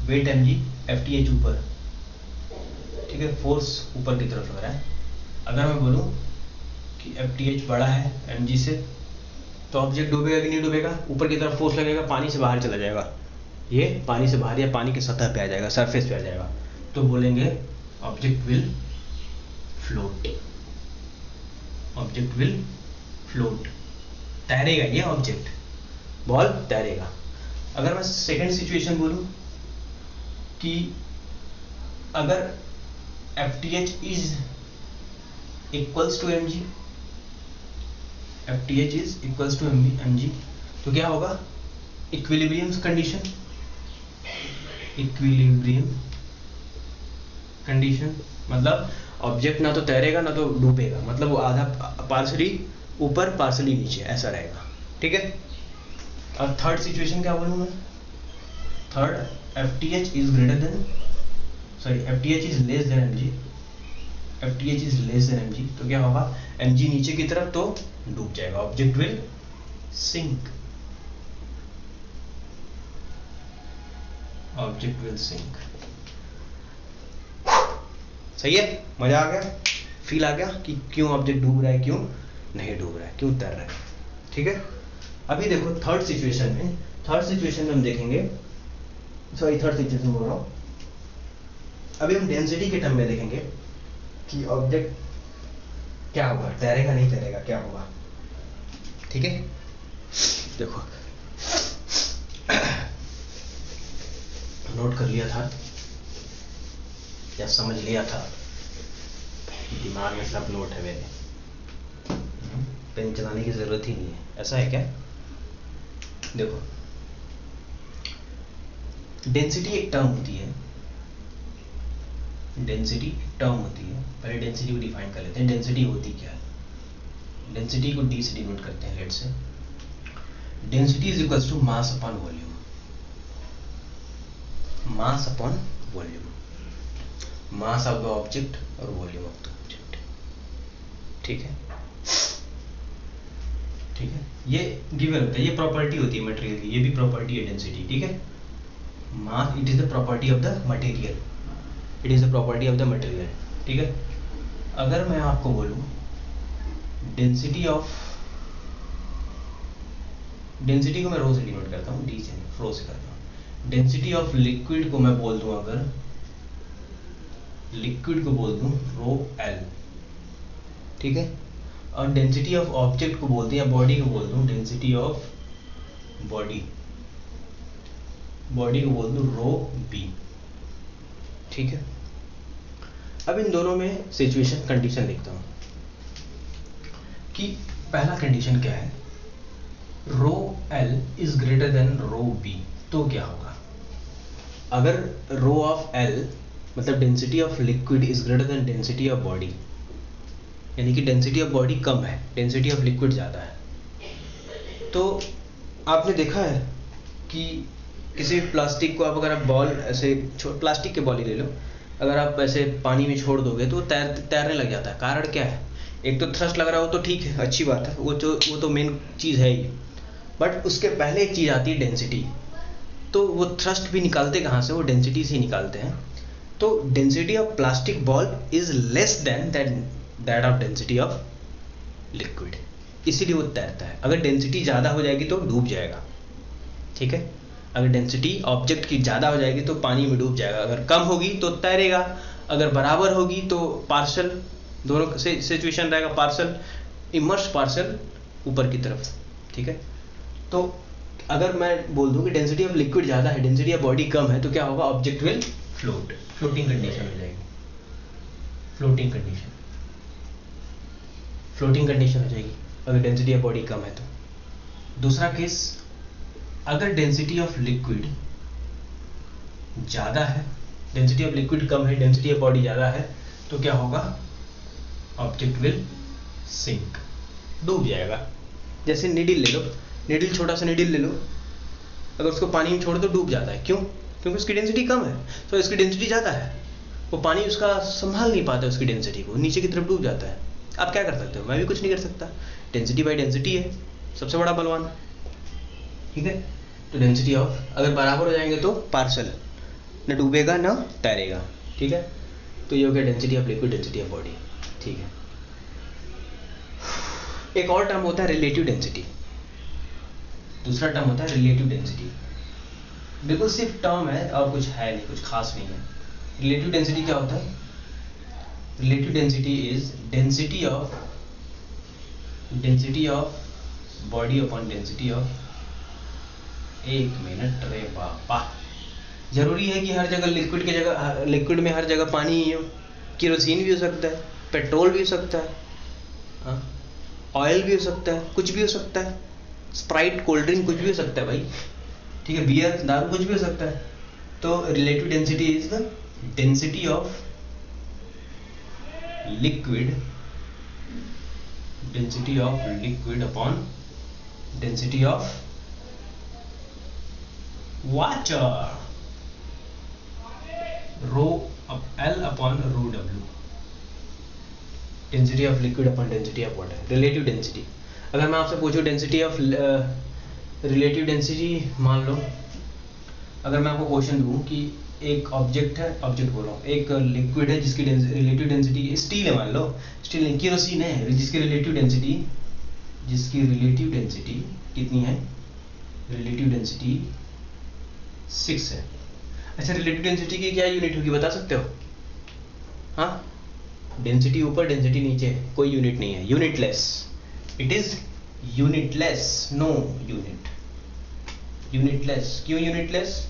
वेट mg, fth ऊपर, ठीक है, फोर्स ऊपर की तरफ लग रहा है। अगर मैं बोलूं कि fth बड़ा है mg से, तो ऑब्जेक्ट डूबेगा कि नहीं डूबेगा? ऊपर की तरफ फोर्स लगेगा, पानी से बाहर चला जाएगा, ये पानी से बाहर या पानी की सतह पे आ जाएगा, सरफेस पे आ जाएगा, तो बोलेंगे object will float, object will float, तैरेगा ये ऑब्जेक्ट, बॉल तैरेगा। अगर मैं सेकंड सिचुएशन बोलूं कि अगर fth is equals to mg, fth is equals to mg, तो क्या होगा? इक्विलिब्रियम कंडीशन, इक्विलिब्रियम कंडीशन मतलब ऑब्जेक्ट ना तो तैरेगा ना तो डूबेगा, मतलब वो आधा पार्शली ऊपर पार्शली नीचे ऐसा रहेगा, ठीक है। अब थर्ड सिचुएशन क्या बोलूं मैं? Third, fth is greater then, sorry fth is less than mg, FTH is less than mg, तो क्या होगा, mg नीचे की तरफ तो डूब जाएगा, object will sink, object will sink. सही है, मजा आ गया, फील आ गया कि क्यों ऑब्जेक्ट डूब रहा है, क्यों नहीं डूब रहा है, क्यों तैर रहा है। ठीक है, अभी देखो थर्ड सिचुएशन में हम देखेंगे, सॉरी थर्ड सिचुएशन बोल रहा हूं, अभी हम डेंसिटी के टर्म में देखेंगे कि ऑब्जेक्ट क्या होगा, तैरेगा नहीं तैरेगा, क्या होगा। ठीक है, देखो नोट कर लिया था या समझ लिया था, दिमाग में सब नोट है मेरे, पेन चलाने की जरूरत ही नहीं है, ऐसा है क्या। देखो डेंसिटी एक टर्म होती है, डेंसिटी एक टर्म होती है, पहले डेंसिटी को डिफाइन कर लेते हैं, डेंसिटी होती क्या है। डेंसिटी को डी से डिनोट करते हैं, let's say density is equals to mass upon volume, mass upon volume, mass of the object और वॉल्यूम ऑफ द ऑब्जेक्ट। ठीक है, ठीक है, ये गिवन होता है, ये प्रॉपर्टी होती है मटेरियल की, ये भी प्रॉपर्टी है डेंसिटी। ठीक है, mass it is the property of the material, it is the property of the material. ठीक है, अगर मैं आपको बोलूं डेंसिटी को मैं रो से डिनोट करता हूँ, डी से रो से करता हूँ। डेंसिटी ऑफ लिक्विड को मैं बोल दूं, अगर लिक्विड को बोल दूं रो एल, ठीक है, और डेंसिटी ऑफ ऑब्जेक्ट को बोलते हैं या बॉडी को बोल दूं डेंसिटी ऑफ बॉडी, बॉडी को बोल दूं रो बी। ठीक है, अब इन दोनों में सिचुएशन कंडीशन लिखता हूं कि पहला कंडीशन क्या है, rho L is greater than rho B, तो क्या होगा। अगर रो ऑफ एल मतलब density of liquid is greater than density of body, यानी कि डेंसिटी ऑफ बॉडी कम है, डेंसिटी ऑफ लिक्विड ज़्यादा है, तो आपने देखा है कि किसी प्लास्टिक को आप अगर आप बॉल ऐसे प्लास्टिक के बॉल ही ले लो, अगर आप ऐसे पानी में छोड़ दोगे तो तैरने लग जाता है। कारण क्या है, एक तो थ्रस्ट लग रहा हो तो ठीक है, अच्छी बात है, वो तो मेन चीज़ है ही, बट उसके पहले एक चीज़ आती है डेंसिटी। तो वो थ्रस्ट भी निकालते कहाँ से, वो डेंसिटी से ही निकालते हैं। तो density of plastic ball is less than that of density of liquid, इसीलिए वो तैरता है। अगर डेंसिटी ज़्यादा हो जाएगी तो डूब जाएगा। ठीक है, अगर डेंसिटी ऑब्जेक्ट की ज़्यादा हो जाएगी तो पानी में डूब जाएगा, अगर कम होगी तो तैरेगा, अगर बराबर होगी तो पार्शल, दोनों से सिचुएशन रहेगा, पार्शल इमर्स, पार्शल ऊपर की तरफ। ठीक है, तो अगर मैं बोल दूं कि डेंसिटी ऑफ लिक्विड ज़्यादा है, डेंसिटी ऑफ बॉडी कम है, तो क्या होगा, object will float, floating condition हो जाएगी, फ्लोटिंग कंडीशन, फ्लोटिंग कंडीशन हो जाएगी अगर डेंसिटी ऑफ बॉडी कम है तो। दूसरा केस, अगर डेंसिटी ऑफ लिक्विड ज़्यादा है, डेंसिटी ऑफ लिक्विड कम है, डेंसिटी ऑफ बॉडी ज़्यादा है, तो क्या होगा, ऑब्जेक्ट विल सिंक, डूब जाएगा। जैसे नीडल ले लो, नीडल छोटा सा नीडल ले लो, अगर उसको पानी में छोड़ दो डूब जाता है, क्यों, क्योंकि उसकी डेंसिटी कम है, तो इसकी डेंसिटी ज़्यादा है, वो पानी उसका संभाल नहीं पाता, उसकी डेंसिटी को नीचे की तरफ डूब जाता है। आप क्या कर सकते हो, मैं भी कुछ नहीं कर सकता, डेंसिटी बाई डेंसिटी है सबसे बड़ा बलवान। ठीक है, तो डेंसिटी ऑफ अगर बराबर हो जाएंगे तो पार्शल, न डूबेगा ना तैरेगा। ठीक है, तो ये हो गया density of liquid, density of body. ठीक है, एक और टर्म होता है रिलेटिव डेंसिटी, दूसरा टर्म होता है रिलेटिव डेंसिटी। बिल्कुल सिर्फ टर्म है और कुछ है नहीं, कुछ खास नहीं है। रिलेटिव डेंसिटी क्या होता है, relative density is density of body upon density of, एक मिनट रे बापा, जरूरी है कि हर जगह लिक्विड की जगह, लिक्विड में हर जगह पानी ही हो, केरोसिन भी हो सकता है, पेट्रोल भी हो सकता है, हाँ, ऑयल भी हो सकता है, कुछ भी हो सकता है, स्प्राइट कोल्ड ड्रिंक कुछ भी हो सकता है भाई। ठीक है, बियर दारू कुछ भी हो सकता है। तो relative density is the density of liquid, density of liquid upon density of water, rho L upon rho W. Density of liquid upon density of water, relative density. अगर मैं आपसे पूछूं डेंसिटी ऑफ रिलेटिव डेंसिटी, मान लो अगर मैं आपको question दूं कि एक ऑब्जेक्ट है, ऑब्जेक्ट बोल रहा हूँ, एक लिक्विड है जिसकी रिलेटिव डेंसिटी स्टील है, मान लो स्टील नहीं, केरोसिन है, जिसकी रिलेटिव डेंसिटी कितनी है, रिलेटिव डेंसिटी 6 है। अच्छा, रिलेटिव डेंसिटी की क्या यूनिट होगी बता सकते हो? हाँ, डेंसिटी ऊपर डेंसिटी नीचे, कोई यूनिट नहीं है, unitless, it is unitless, no unit, unitless. क्यों यूनिटलेस?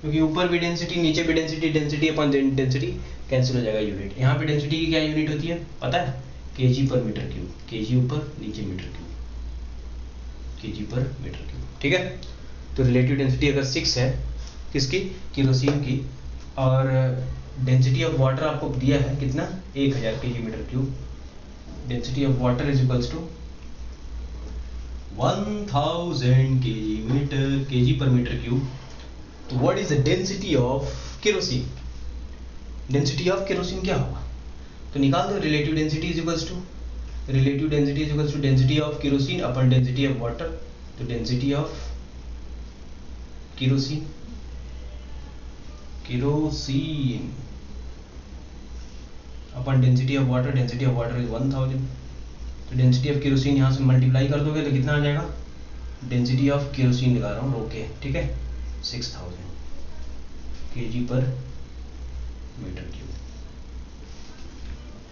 क्योंकि ऊपर भी डेंसिटी नीचे भी density, density upon density cancel हो जाएगा यूनिट। यहाँ पे डेंसिटी की क्या यूनिट होती है पता है? KG per meter cube, KG ऊपर नीचे metre cube, KG per meter cube, ठीक है। तो रिलेटिव डेंसिटी अगर 6 है किसकी, केरोसिन की, और डेंसिटी ऑफ वाटर आपको दिया है कितना, 1000 KG meter cube, density of water is equals to 1000 KG per meter cube. तो what is the density of kerosene? Density of kerosene क्या होगा? तो निकाल दो, relative density is equals to density of kerosene upon density of water. तो density of kerosene upon density of water is 1000। तो density of kerosene यहाँ से multiply कर दोगे तो कितना आ जाएगा, डेंसिटी ऑफ केरोसिन लगा रहा हूँ रोके, ठीक है, 6000 केजी पर मीटर क्यूब।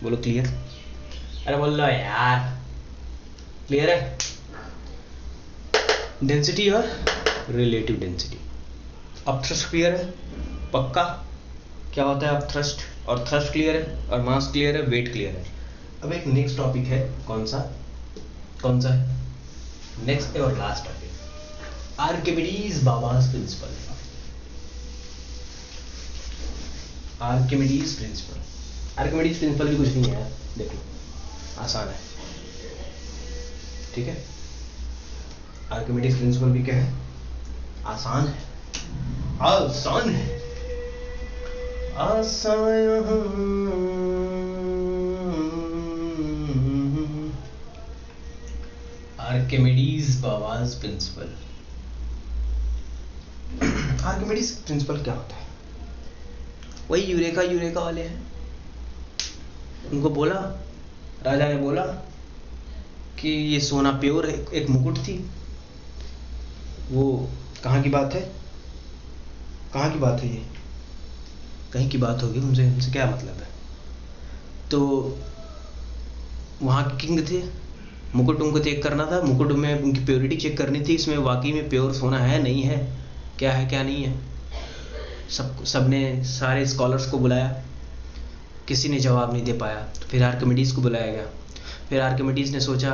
बोलो क्लियर? अरे बोल लो यार, क्लियर है? डेंसिटी और रिलेटिव डेंसिटी। अब थ्रस्ट क्लियर है पक्का? क्या होता है अब थ्रस्ट, और थ्रस्ट क्लियर है, और मास क्लियर है, वेट क्लियर है। अब एक नेक्स्ट टॉपिक है, कौन सा है नेक्स्ट और लास्ट टॉपिक, आर्किमिडीज बाबास प्रिंसिपल। आर्किमिडीज प्रिंसिपल भी कुछ नहीं है, देखो आसान है, ठीक है। आर्किमिडीज प्रिंसिपल भी क्या है, आसान है, आसान है, आर्किमिडीज बाबास प्रिंसिपल। आर्किमिडीज प्रिंसिपल क्या होता है? वही यूरेका वाले हैं। उनको बोला, राजा ने बोला कि ये सोना प्योर है, एक मुकुट थी, वो कहाँ की बात है, कहाँ की बात है, ये कहीं की बात होगी, उनसे क्या मतलब है। तो वहाँ के किंग थे, मुकुट उनको चेक करना था, मुकुट में उनकी प्योरिटी चेक करनी थी, इसमें वाकई में प्योर सोना है नहीं है, क्या है क्या नहीं है। सबने सारे स्कॉलर्स को बुलाया, किसी ने जवाब नहीं दे पाया। तो फिर आर्किमिडीज को बुलाया गया। फिर आर्किमिडीज ने सोचा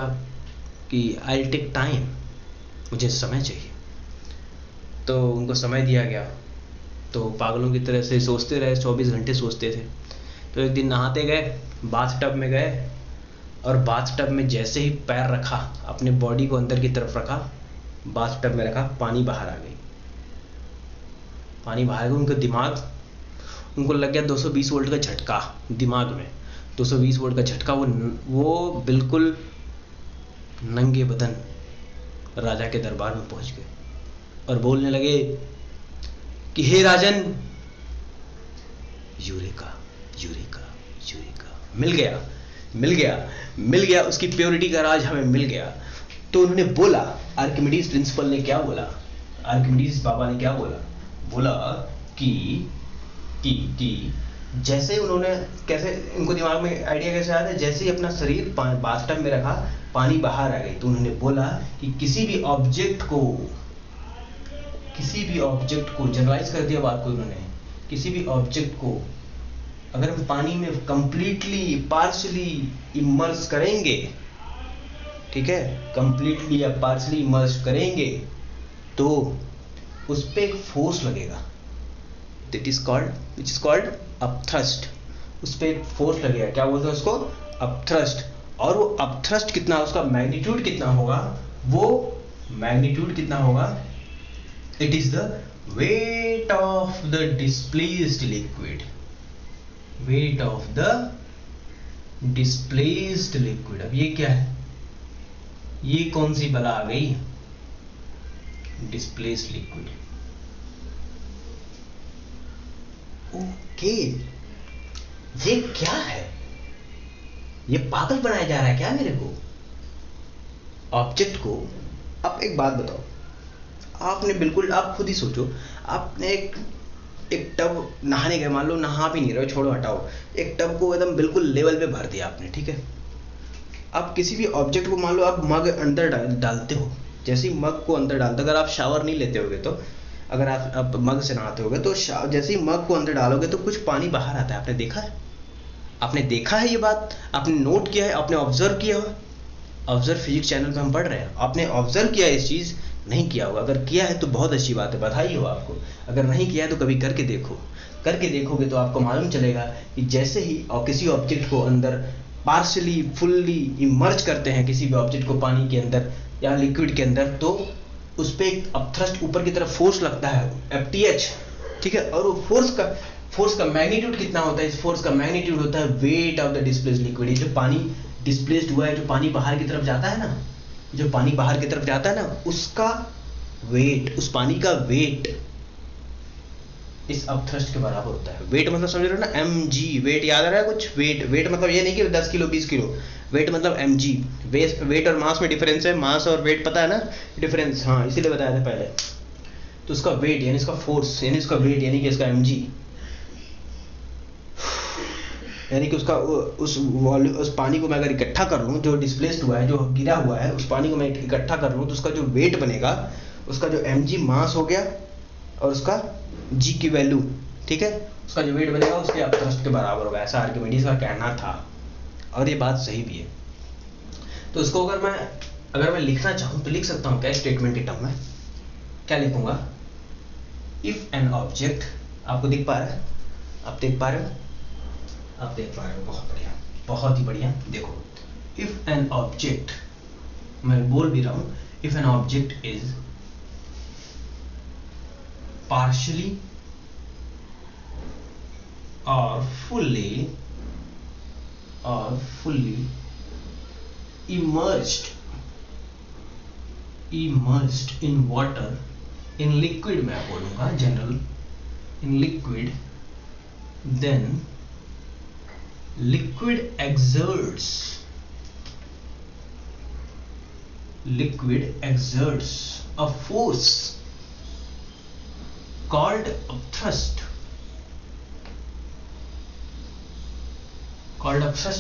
कि आई विल टेक टाइम, मुझे समय चाहिए। तो उनको समय दिया गया, तो पागलों की तरह से सोचते रहे, 24 घंटे सोचते थे। तो एक दिन नहाते गए, बाथटब में गए, और बाथटब में जैसे ही पैर रखा, अपने बॉडी को अंदर की तरफ रखा, बाथटब में रखा, पानी बाहर आ गई, पानी बाहर गया। उनका दिमाग, उनको लग गया 220 वोल्ट का झटका दिमाग में, 220 वोल्ट का झटका। वो बिल्कुल नंगे बदन राजा के दरबार में पहुंच गए और बोलने लगे कि हे राजन, यूरेका यूरेका यूरेका, मिल गया, उसकी प्योरिटी का राज हमें मिल गया। तो उन्होंने बोला, आर्किमिडीज प्रिंसिपल ने क्या बोला, आर्किमिडीज बाबा ने क्या बोला कि जैसे उन्होंने, कैसे इनको दिमाग में आइडिया कैसे आया था, जैसे ही अपना शरीर बाथटब में रखा, पानी बाहर आ गई। तो उन्होंने बोला कि किसी भी ऑब्जेक्ट को जनरलाइज कर दिया बात को उन्होंने, किसी भी ऑब्जेक्ट को अगर हम पानी में कंप्लीटली पार्शली इमर्स करेंगे, ठीक है, कंप्लीटली या पार्शली इमर्स करेंगे, तो उस पर एक फोर्स लगेगा, विच इज कॉल्ड अपथ्रस्ट। उस पर एक फोर्स लगेगा, क्या बोलते हैं उसको, अपथ्रस्ट। और वो अपथ्रस्ट कितना, उसका मैग्नीट्यूड कितना होगा, it is the weight of the displaced liquid, wait of the displaced liquid. अब ये क्या है, ये कौन सी बला आ गई, डिस्प्लेस्ड लिक्विड। ओके, ये क्या है, ये पागल बनाया जा रहा है क्या मेरे को, ऑब्जेक्ट को। अब एक बात बताओ, आपने बिल्कुल, आप खुद ही सोचो, आपने एक टब नहाने गए, मान लो नहा भी नहीं रहे हो, छोड़ो हटाओ, एक टब को एकदम बिल्कुल लेवल पे भर दिया आपने, ठीक है। आप किसी भी ऑब्जेक्ट को, मान लो आप मग अंदर डालते हो, जैसे ही मग को अंदर डालते, अगर आप शावर नहीं लेते होगे तो, अगर आप मग से नहाते होगे तो जैसे ही मग को अंदर डालोगे तो कुछ पानी बाहर आता है, आपने देखा है, आपने देखा है, ये बात आपने नोट किया है, आपने ऑब्जर्व किया है। ऑब्जर्व फिजिक्स चैनल पे हम पढ़ रहे हैं, आपने ऑब्जर्व किया इस चीज, नहीं किया होगा, अगर किया है तो बहुत अच्छी बात है, बधाई हो आपको। अगर नहीं किया है तो कभी करके देखो, करके देखोगे तो आपको मालूम चलेगा कि जैसे ही और किसी ऑब्जेक्ट को अंदर पार्शली फुल्ली इमर्ज करते हैं, किसी भी ऑब्जेक्ट को पानी के अंदर या लिक्विड के अंदर, तो उस पर एक अपथ्रस्ट ऊपर की तरफ फोर्स लगता है, FTH, ठीक है। और वो फोर्स का मैग्नीट्यूड कितना होता है, इस फोर्स का मैग्नीट्यूड होता है wait of the displaced liquid. ये जो पानी डिस्प्लेस्ड हुआ है, जो पानी बाहर की तरफ जाता है ना, जो पानी बाहर की तरफ जाता है ना, उसका वेट, उस पानी का वेट इस अपथ्रस्ट के बराबर होता है। वेट मतलब समझ रहे हो ना, mg, वेट याद आ रहा है कुछ, वेट मतलब ये नहीं कि 10 किलो 20 किलो, वेट मतलब mg। वेट और मास में डिफरेंस है, मास और वेट पता है ना डिफरेंस, हाँ इसीलिए बताया था पहले। तो उसका वेट यानी इसका फोर्स यानी इसका वेट यानी कि इसका mg, यानी कि उसका उस पानी को मैं अगर इकट्ठा कर लूँ, जो डिस्प्लेस्ड हुआ है, जो गिरा हुआ है, उस पानी को मैं इकट्ठा कर लूँ, तो उसका जो वेट बनेगा, उसका जो mg मास हो गया और उसका g की वैल्यू, ठीक है, उसका जो वेट बनेगा उसके अपथ्रस्ट के बराबर होगा, ऐसा आर्किमिडीज का कहना था, और ये बात सही भी है। तो उसको अगर मैं लिखना चाहूँ तो लिख सकता हूँ क्या, स्टेटमेंट के टर्म में क्या लिखूंगा, इफ एन ऑब्जेक्ट, आपको दिख पा रहा है, आप देख पा रहे हो, आप देख पा रहे हो, बहुत बढ़िया, बहुत ही बढ़िया। देखो, इफ एन ऑब्जेक्ट, मैं बोल भी रहा हूं, if an object is partially or fully immersed in water, in liquid मैं बोलूंगा general, in liquid, then liquid exerts a force called upthrust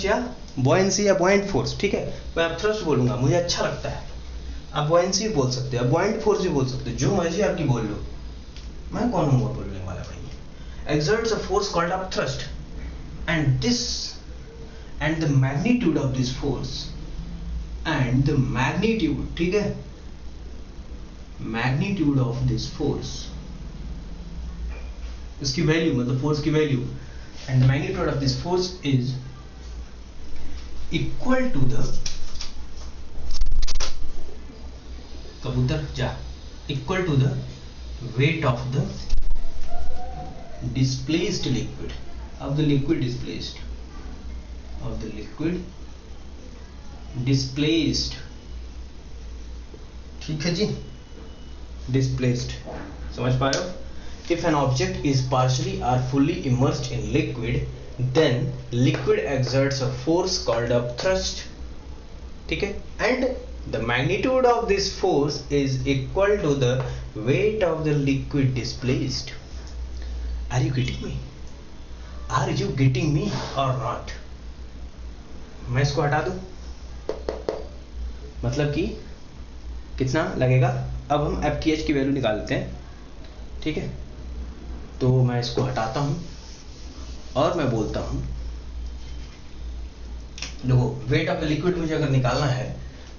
या buoyancy या buoyant force, ठीक है। मैं upthrust बोलूंगा, मुझे अच्छा लगता है, आप buoyancy भी बोल सकते हो, buoyant force भी बोल सकते हो, जो मर्जी आपकी बोल लो, मैं कौन हूँ बोलने वाला भाई। exerts a force called upthrust, and the magnitude of this force, and the magnitude, ठीक है, magnitude of this force, इसकी वैल्यू मतलब फोर्स की value, and the magnitude of this force is equal to the, कबूतर जा, equal to the weight of the displaced liquid, of the liquid displaced, of the liquid displaced, ठीक है जी, displaced, समझ पा रहे हो। If an object is partially or fully immersed in liquid, then liquid exerts a force called upthrust, ठीक है, and the magnitude of this force is equal to the weight of the liquid displaced. Are you getting me? Are you getting me or not? मैं इसको हटा दूं, मतलब कि कितना लगेगा। अब हम FTH की वैल्यू निकाल लेते हैं, ठीक है। तो मैं इसको हटाता हूं और मैं बोलता हूं, देखो वेट ऑफ द लिक्विड मुझे अगर निकालना है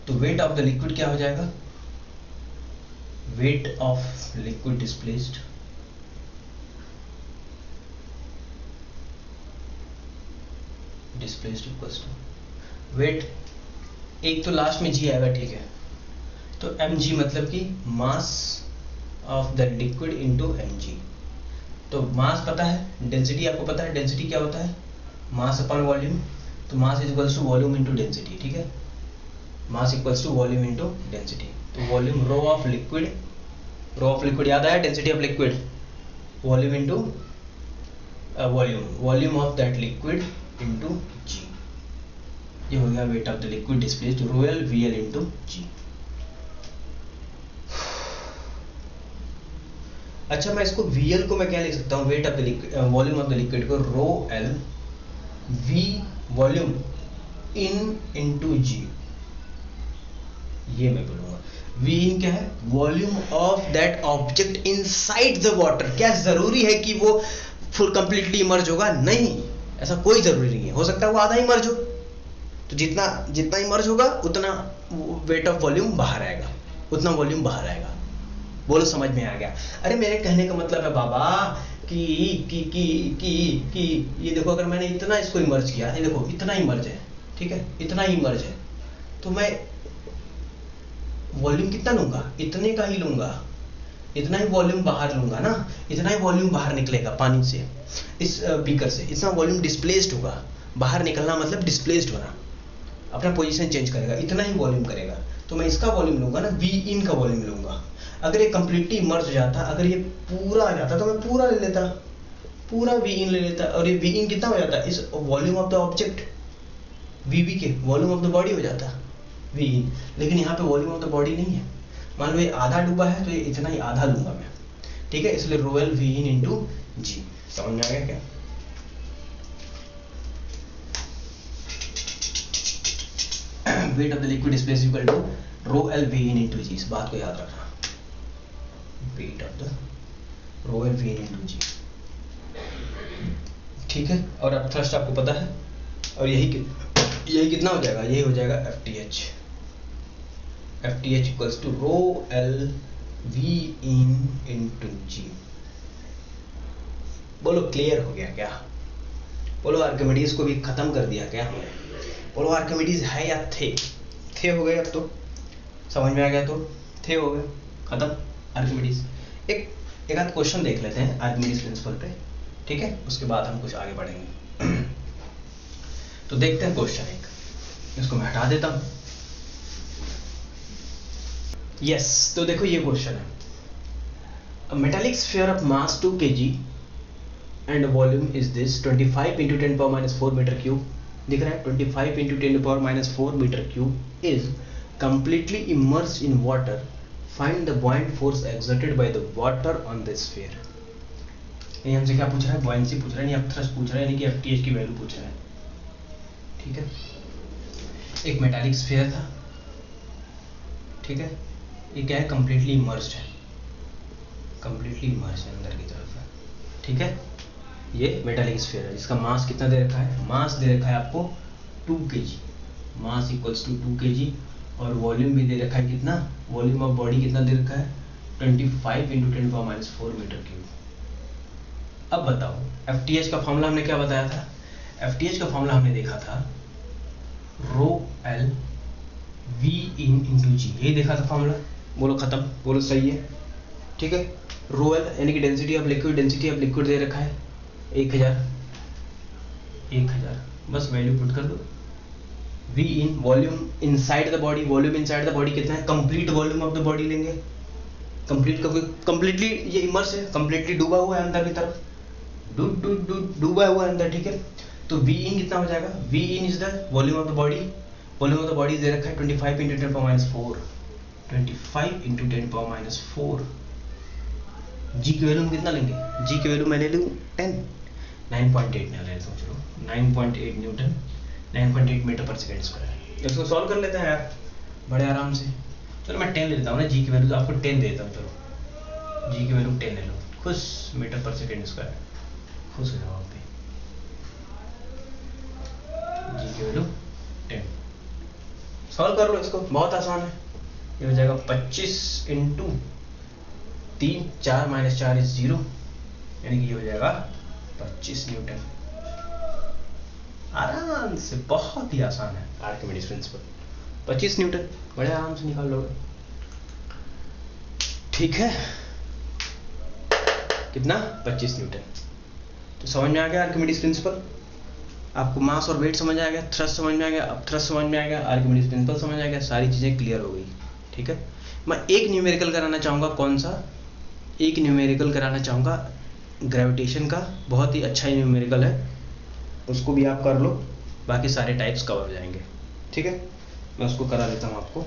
तो वेट ऑफ द लिक्विड क्या हो जाएगा, weight of liquid displaced equals to weight, एक तो लास्ट में जी आएगा, ठीक है, तो mg मतलब कि मास of the liquid into mg। तो मास पता है, डेंसिटी आपको पता है, डेंसिटी क्या होता है, मास अपॉन वॉल्यूम, तो mass is equals to volume into density, ठीक है, mass equals to volume into density. तो वॉल्यूम रो ऑफ लिक्विड याद आया, density of liquid, volume into volume of that liquid into g, ये हो गया weight of the liquid displaced, rho L VL into g. अच्छा, मैं इसको VL को मैं क्या लिख सकता हूँ, weight of the liquid, volume of the liquid को rho L V volume in into g, ये मैं बोलूंगा। वी इन क्या है, volume of that object inside the water. क्या जरूरी है कि वो फुल कंप्लीटली इमर्ज होगा? नहीं, ऐसा कोई जरूरी नहीं है, हो सकता है वो आधा इमर्ज हो, तो जितना इमर्ज होगा उतना वेट ऑफ वॉल्यूम बाहर आएगा, उतना वॉल्यूम बाहर आएगा। बोलो समझ में आ गया? अरे मेरे कहने का मतलब है बाबा कि ये देखो, अगर मैंने इतना इसको इमर्ज किया, ये देखो इतना इमर्ज है, ठीक है, इतना ही इमर्ज है, तो मैं वॉल्यूम कितना लूंगा, इतने का ही लूंगा, इतना ही वॉल्यूम बाहर लूंगा ना, इतना ही वॉल्यूम बाहर निकलेगा पानी से, इस बीकर से, इतना वॉल्यूम डिस्प्लेस्ड होगा। बाहर निकलना मतलब डिस्प्लेस्ड होना, अपना पोजीशन चेंज करेगा, इतना ही वॉल्यूम करेगा, तो मैं इसका वॉल्यूम लूंगा ना, वी इन का वॉल्यूम लूंगा। अगर ये कंप्लीटली इमर्ज हो जाता, अगर ये पूरा आ जाता, तो मैं पूरा ले लेता, पूरा वी इन ले लेता, और ये वी इन कितना हो जाता, इस वॉल्यूम ऑफ द ऑब्जेक्ट, वीबी के वॉल्यूम ऑफ द बॉडी हो जाता वी इन। लेकिन यहाँ पे वॉल्यूम ऑफ द बॉडी नहीं है, मान लो ये आधा डूबा है, तो ये इतना ही आधा लूंगा मैं, ठीक है, इसलिए rho L V in into g. समझ में आ गया क्या? Weight of the liquid is equal to rho L V in into g, इस बात को याद रखना, weight of the rho L V in into g, ठीक है। और अब थ्रस्ट आपको पता है, और यही कितना हो जाएगा, यही हो जाएगा FTH, FTH equals to rho L V in into g. बोलो क्लियर हो गया क्या? बोलो आर्किमिडीज को भी खत्म कर दिया क्या? बोलो आर्किमिडीज है या थे हो गए, अब तो समझ में आ गया, तो थे हो गए, खत्म आर्किमिडीज। एक आध क्वेश्चन देख लेते हैं आर्किमिडीज प्रिंसिपल पे, ठीक है, उसके बाद हम कुछ आगे बढ़ेंगे। तो देखते हैं क्वेश्चन एक, इसको मैं हटा देता हूं। यस, तो देखो ये क्वेश्चन है, a metallic sphere of mass 2 kg and volume is this 25 into 10⁻⁴ metre cube, दिख रहा है, 25 into 10⁻⁴ metre cube is completely immersed in water, find the buoyant force exerted by the water on the sphere। ये हमसे क्या पूछ रहा है, buoyancy पूछ रहा है, नहीं अब थ्रस्ट पूछ रहा है, यानी कि FTH की वैल्यू पूछ रहा है, ठीक है। एक मेटालिक स्फीयर था, ठीक है, ये क्या है, कंप्लीटली इमर्स्ड है, कंप्लीटली इमर्स्ड है अंदर की तरफ है, ठीक है। ये मेटालिक स्फीयर है, इसका मास कितना दे रखा है, मास दे रखा है आपको 2 kg, mass equals to 2 kg, और वॉल्यूम भी दे रखा है कितना, वॉल्यूम ऑफ बॉडी कितना दे रखा है, 25 into 10⁻⁴ मीटर क्यूब। अब बताओ FTH का फॉर्मूला हमने क्या बताया था, FTH का फॉर्मूला हमने देखा था रो एल वी इन इंटू जी, यही देखा था फॉर्मूला। बोलो खत्म, बोलो सही है, ठीक है। रो एल यानी कि डेंसिटी ऑफ लिक्विड दे रखा है 1000, बस वैल्यू पुट कर दो। V in volume inside the body, volume inside the body कितना है, complete volume of the body लेंगे, कंप्लीटली ये इमर्स है, कंप्लीटली डूबा हुआ है अंदर की तरफ, डूबा हुआ है अंदर, ठीक है। तो वी इन कितना हो जाएगा, V in is the volume of the body, volume of the body दे रखा है 25 into 10⁻⁴, 25 into 10⁻⁴। जी की वैल्यू कितना लेंगे, जी की वैल्यू मैं ले लूँ 10, 9.8 ना ले, सोच लो 9.8 न्यूटन, 9.8 मीटर पर सेकेंड स्क्वायर। इसको सॉल्व कर लेते हैं यार बड़े आराम से। चलो मैं 10 ले लेता हूँ ना, जी की वैल्यू आपको 10 देता हूँ, चलो जी की वैल्यू 10 ले लो, खुश, मीटर पर सेकेंड स्क्वायर, खुश हो जाओ आप भी, जी की वैल्यू 10। सॉल्व कर लो इसको, बहुत आसान है, ये हो जाएगा 25 into 3, 4 - 4 is 0, यानी कि ये हो जाएगा 25 न्यूटन। आराम से, बहुत ही आसान है आर्किमिडीज प्रिंसिपल, 25 न्यूटन बड़े आराम से निकाल लोगे, ठीक है। कितना, 25 न्यूटन। तो समझ में आ गया आर्किमिडीज प्रिंसिपल, आपको मास और वेट समझ आ गया, थ्रस्ट समझ में आ गया, अब थ्रस्ट समझ में आ गया, आर्किमिडीज प्रिंसिपल समझ आ गया, सारी चीज़ें क्लियर हो गई। ठीक है, मैं एक न्यूमेरिकल कराना चाहूँगा, कौन सा? एक न्यूमेरिकल कराना चाहूँगा ग्रेविटेशन का, बहुत ही अच्छा न्यूमेरिकल है, उसको भी आप कर लो, बाकी सारे टाइप्स कवर हो जाएंगे। ठीक है, मैं उसको करा देता हूँ आपको।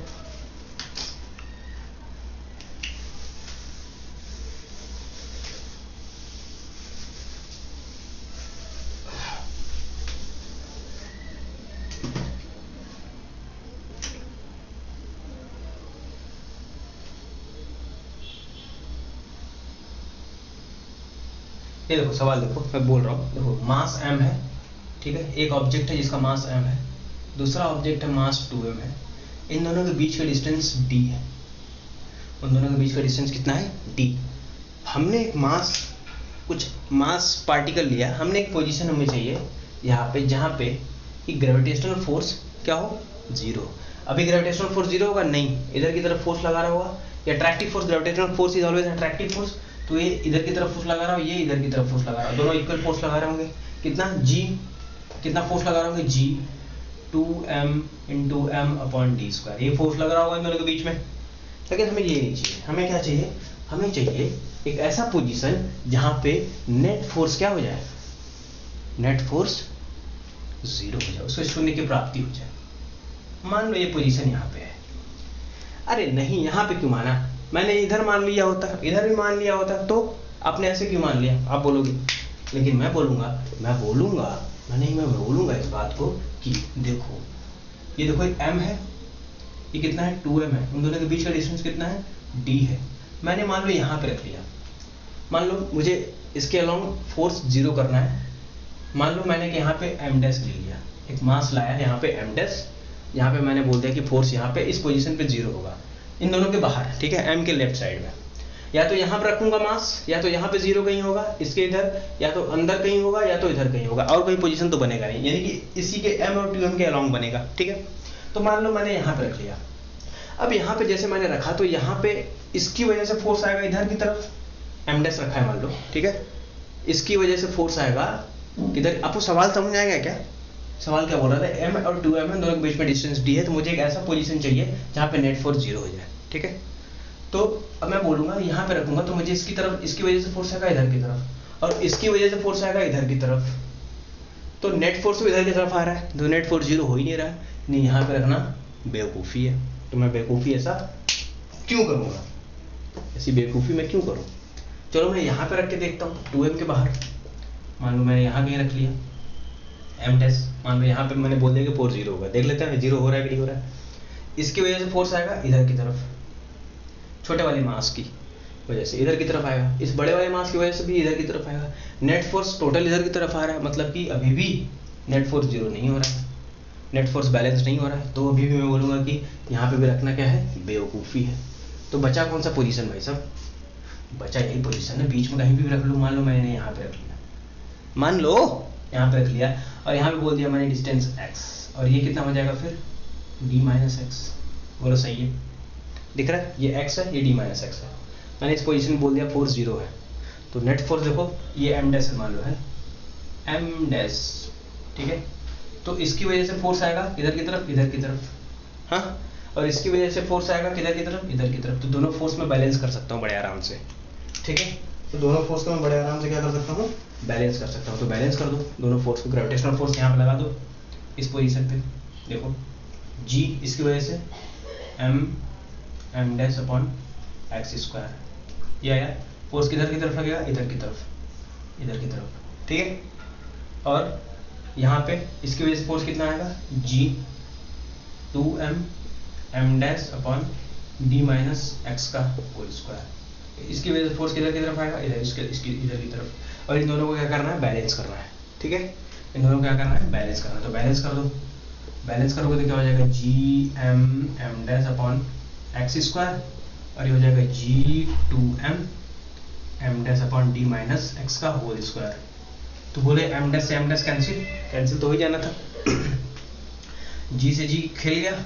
ये देखो सवाल, देखो मैं बोल रहा हूँ, देखो मास m है, ठीक है, एक ऑब्जेक्ट है जिसका मास m है, दूसरा ऑब्जेक्ट है मास 2m है, इन दोनों के बीच का डिस्टेंस d है, उन दोनों के बीच का डिस्टेंस कितना है? d। हमने एक मास, कुछ मास पार्टिकल लिया, हमने एक पोजीशन हमें चाहिए यहाँ पे, जहाँ पे कि ग्रेविटेशनल फोर्स क्या हो? जीरो। अभी ग्रेविटेशनल फोर्स जीरो होगा? नहीं, इधर की तरफ फोर्स लगा रहा होगा, या attractive force, gravitational force is always attractive force, तो ये इधर की तरफ फोर्स लगा रहा हो, ये इधर की तरफ फोर्स लगा रहा हो, दोनों इक्वल फोर्स लगा रहे होंगे, कितना? g, कितना फोर्स लगा रहे होंगे? g 2m into M upon D square, ये फोर्स लग रहा होगा इन दोनों के बीच में। लेकिन हमें ये नहीं चाहिए, हमें क्या चाहिए? हमें चाहिए एक ऐसा पोजीशन जहां पे नेट फोर्स क्या हो जाए? नेट फोर्स जीरो हो जाए, उसको शून्य की प्राप्ति हो जाए। मान लो ये पोजीशन यहाँ पे है। अरे नहीं, यहाँ पे क्यों माना? मैंने इधर मान लिया होता, इधर भी मान लिया होता, तो आपने ऐसे क्यों मान लिया? आप बोलोगे, लेकिन मैं बोलूंगा इस बात को कि देखो, ये देखो एक m है, ये कितना है? 2m है, उन दोनों के बीच का डिस्टेंस कितना है? d है। मैंने मान लो यहाँ पे रख लिया, मान लो मुझे इसके अलोंग फोर्स जीरो करना है, मान लो मैंने कि यहाँ पे m डैश ले लिया, एक मास लाया यहाँ पे m डैश, यहाँ पे मैंने बोल दिया कि फोर्स यहाँ पे इस पोजीशन पे जीरो होगा, इन दोनों के बाहर, ठीक है, m के लेफ्ट साइड में, या तो यहाँ पर रखूंगा मास, या तो यहाँ पे जीरो कहीं होगा, इसके इधर, या तो अंदर कहीं होगा, या तो इधर कहीं होगा, और कोई पोजीशन तो बनेगा नहीं, यानी कि इसी के m और 2m के अलोंग बनेगा। ठीक है, तो मान लो मैंने यहाँ पे रख लिया। अब यहाँ पे जैसे मैंने रखा, तो यहाँ पे इसकी वजह से फोर्स आएगा इधर की तरफ, m डैश रखा है मान लो, ठीक है, इसकी वजह से फोर्स आएगा किधर? आपको सवाल समझ आएगा क्या? सवाल क्या बोल रहा था? m और 2m दोनों के बीच में डिस्टेंस d है, तो मुझे एक ऐसा पोजीशन चाहिए जहाँ पे नेट फोर्स जीरो हो जाए। ठीक है, तो अब मैं बोलूंगा यहाँ पे रखूंगा, तो मुझे इसकी तरफ, इसकी वजह से फोर्स आएगा इधर की तरफ, और इसकी वजह से फोर्स आएगा इधर की तरफ, तो नेट फोर्स तो इधर की तरफ आ रहा है, तो नेट फोर्स जीरो हो ही नहीं रहा है, नहीं यहाँ पे रखना बेवकूफ़ी है। तो मैं बेवकूफ़ी ऐसा क्यों करूँगा? ऐसी बेवकूफ़ी मैं क्यों करूँ? चलो मैं यहाँ पे रख के देखता हूँ, 2m के बाहर, मान लो मैंने यहाँ कहीं रख लिया m डैश, मान लो यहाँ पे मैंने बोल दिया कि फोर्स जीरो होगा, देख लेते हैं जीरो हो रहा है कि नहीं हो रहा है। इसकी वजह से फोर्स आएगा इधर की तरफ, छोटे वाले मास की वजह से इधर की तरफ आएगा, इस बड़े वाले मास की वजह से भी इधर की तरफ आएगा, नेट फोर्स टोटल इधर की तरफ आ रहा है, मतलब कि अभी भी नेट फोर्स जीरो नहीं हो रहा है, नेट फोर्स बैलेंस नहीं हो रहा है, तो अभी भी मैं बोलूँगा कि यहाँ पे भी रखना क्या है? बेवकूफ़ी है। तो बचा कौन सा पोजीशन भाई साहब? बचा यही पोजीशन है, बीच में कहीं भी रख लो, मान लो मैंने यहाँ पे रख लिया, मान लो यहाँ पे रख लिया, और यहाँ पे बोल दिया मैंने डिस्टेंस x, और ये कितना हो जाएगा फिर? d minus x. बोलो सही है? दिख रहा है? ये x है, ये d माइनस एक्स है, मैंने इस पोजीशन बोल दिया फोर्स जीरो है, तो नेट फोर्स देखो ये m डैश मान लो है, m डैश, ठीक है, तो इसकी वजह से फोर्स आएगा इधर की तरफ, इधर की तरफ, हाँ, और इसकी वजह से फोर्स आएगा किधर की तरफ? इधर की तरफ, तो दोनों फोर्स में बैलेंस कर सकता हूँ बड़े आराम से। ठीक है, तो दोनों फोर्स को मैं बड़े आराम से क्या कर सकता हूँ? बैलेंस कर सकता हूँ, तो बैलेंस कर दो दोनों फोर्स को, ग्रेविटेशनल फोर्स यहाँ पे लगा दो इस पोजीशन पे, देखो g इसकी वजह से m dash upon x square, ये आया, फोर्स किधर की तरफ लगेगा? इधर की तरफ, इधर की तरफ, ठीक है, और यहाँ पे इसकी वजह से फोर्स कितना आएगा? g 2m dash upon d minus x का होल स्क्वायर, इसकी वजह से फोर्स किधर की तरफ आएगा? इधर, इसकी इधर की तरफ, और इन दोनों को क्या करना है? बैलेंस करना है। ठीक है, इन दोनों को क्या करना है? बैलेंस करना है, तो बैलेंस कर दो, बैलेंस करोगे तो क्या हो जाएगा? m dash upon x square, और ये हो जाएगा m dash upon d minus x का होल स्क्वायर। तो बोले m डैश से m डैश कैंसिल तो हो ही जाना था g से g खेल गया,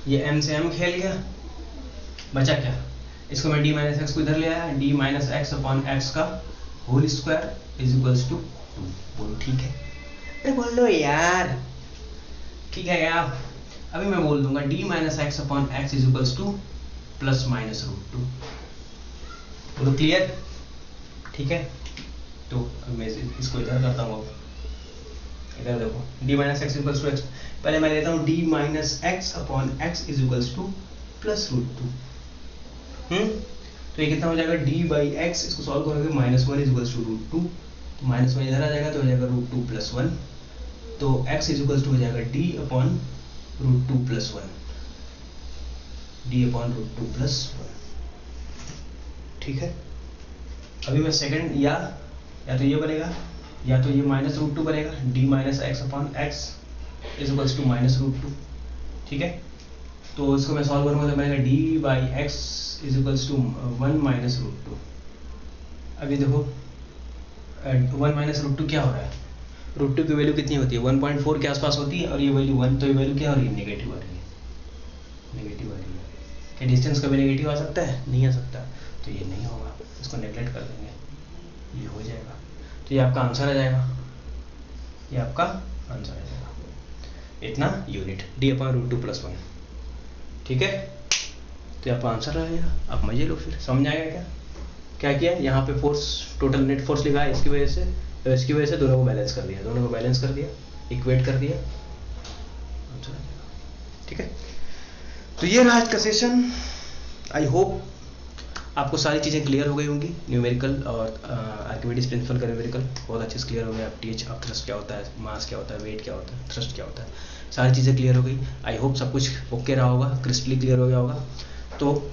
ये m से m खेल गया, बचा क्या? इसको मैं d माइनस एक्स को इधर ले आया, d minus x upon x का whole square is equals to 2। बोलो ठीक है। अरे बोल लो यार, ठीक है क्या? अभी मैं बोल दूंगा d minus x upon x is equals to plus minus root two. बोलो क्लियर? ठीक है, तो मैं इसको इधर करता हूँ। इधर देखो d minus x equals to x, पहले मैं लेता हूँ d minus x upon x is equals to plus root two. तो ये कितना हो जाएगा d बाई एक्स, इसको सॉल्व करोगे minus one is equals to root two, तो माइनस वन इधर आ जाएगा तो हो जाएगा रूट टू प्लस वन, तो x इज इक्वल्स टू हो जाएगा d upon root two plus one, d upon root two plus one. ठीक है, अभी मैं सेकंड या तो ये बनेगा या तो ये माइनस रूट टू बनेगा, d minus x upon x is equals to minus root two. ठीक है, तो इसको मैं सॉल्व करूँगा तो बनेगा d by x is equals to one minus root two. अभी देखो वन माइनस रूट टू क्या हो रहा है, रूट टू की वैल्यू कितनी होती है 1.4 के आसपास होती है, और ये वैल्यू 1, तो ये वैल्यू क्या हो रही है, नेगेटिव आ रही है, नेगेटिव आ रही है। क्या डिस्टेंस कभी नेगेटिव आ सकता है? नहीं आ सकता, तो ये नहीं होगा, इसको नेगलेक्ट कर देंगे, ये हो जाएगा। तो ये आपका आंसर आ जाएगा, ये आपका आंसर आ जाएगा, इतना unit d upon root two plus one. ठीक है, तो ये आपका आंसर आ जाएगा। आप मजे लो, फिर समझ आएगा क्या क्या किया यहाँ पे, फोर्स टोटल नेट फोर्स लिखा है इसकी वजह से, तो इसकी वजह से दोनों को बैलेंस कर दिया, दोनों को बैलेंस कर दिया, इक्वेट कर दिया, आंसर आ जाएगा। ठीक है, तो ये रहा आज का सेशन। आई होप आपको सारी चीज़ें क्लियर हो गई होंगी, न्यूमेरिकल और आर्किमिडीज प्रिंसिपल का न्यूमेरिकल बहुत अच्छे से क्लियर हो गया। आप टीएच अब थ्रस्ट क्या होता है, मास क्या होता है, वेट क्या होता है, थ्रस्ट क्या होता है, सारी चीज़ें क्लियर हो गई। आई होप सब कुछ ओके रहा होगा, क्रिस्पली क्लियर हो गया होगा। तो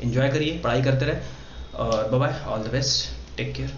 एंजॉय करिए, पढ़ाई करते रहे, और bye bye, all the best, take care.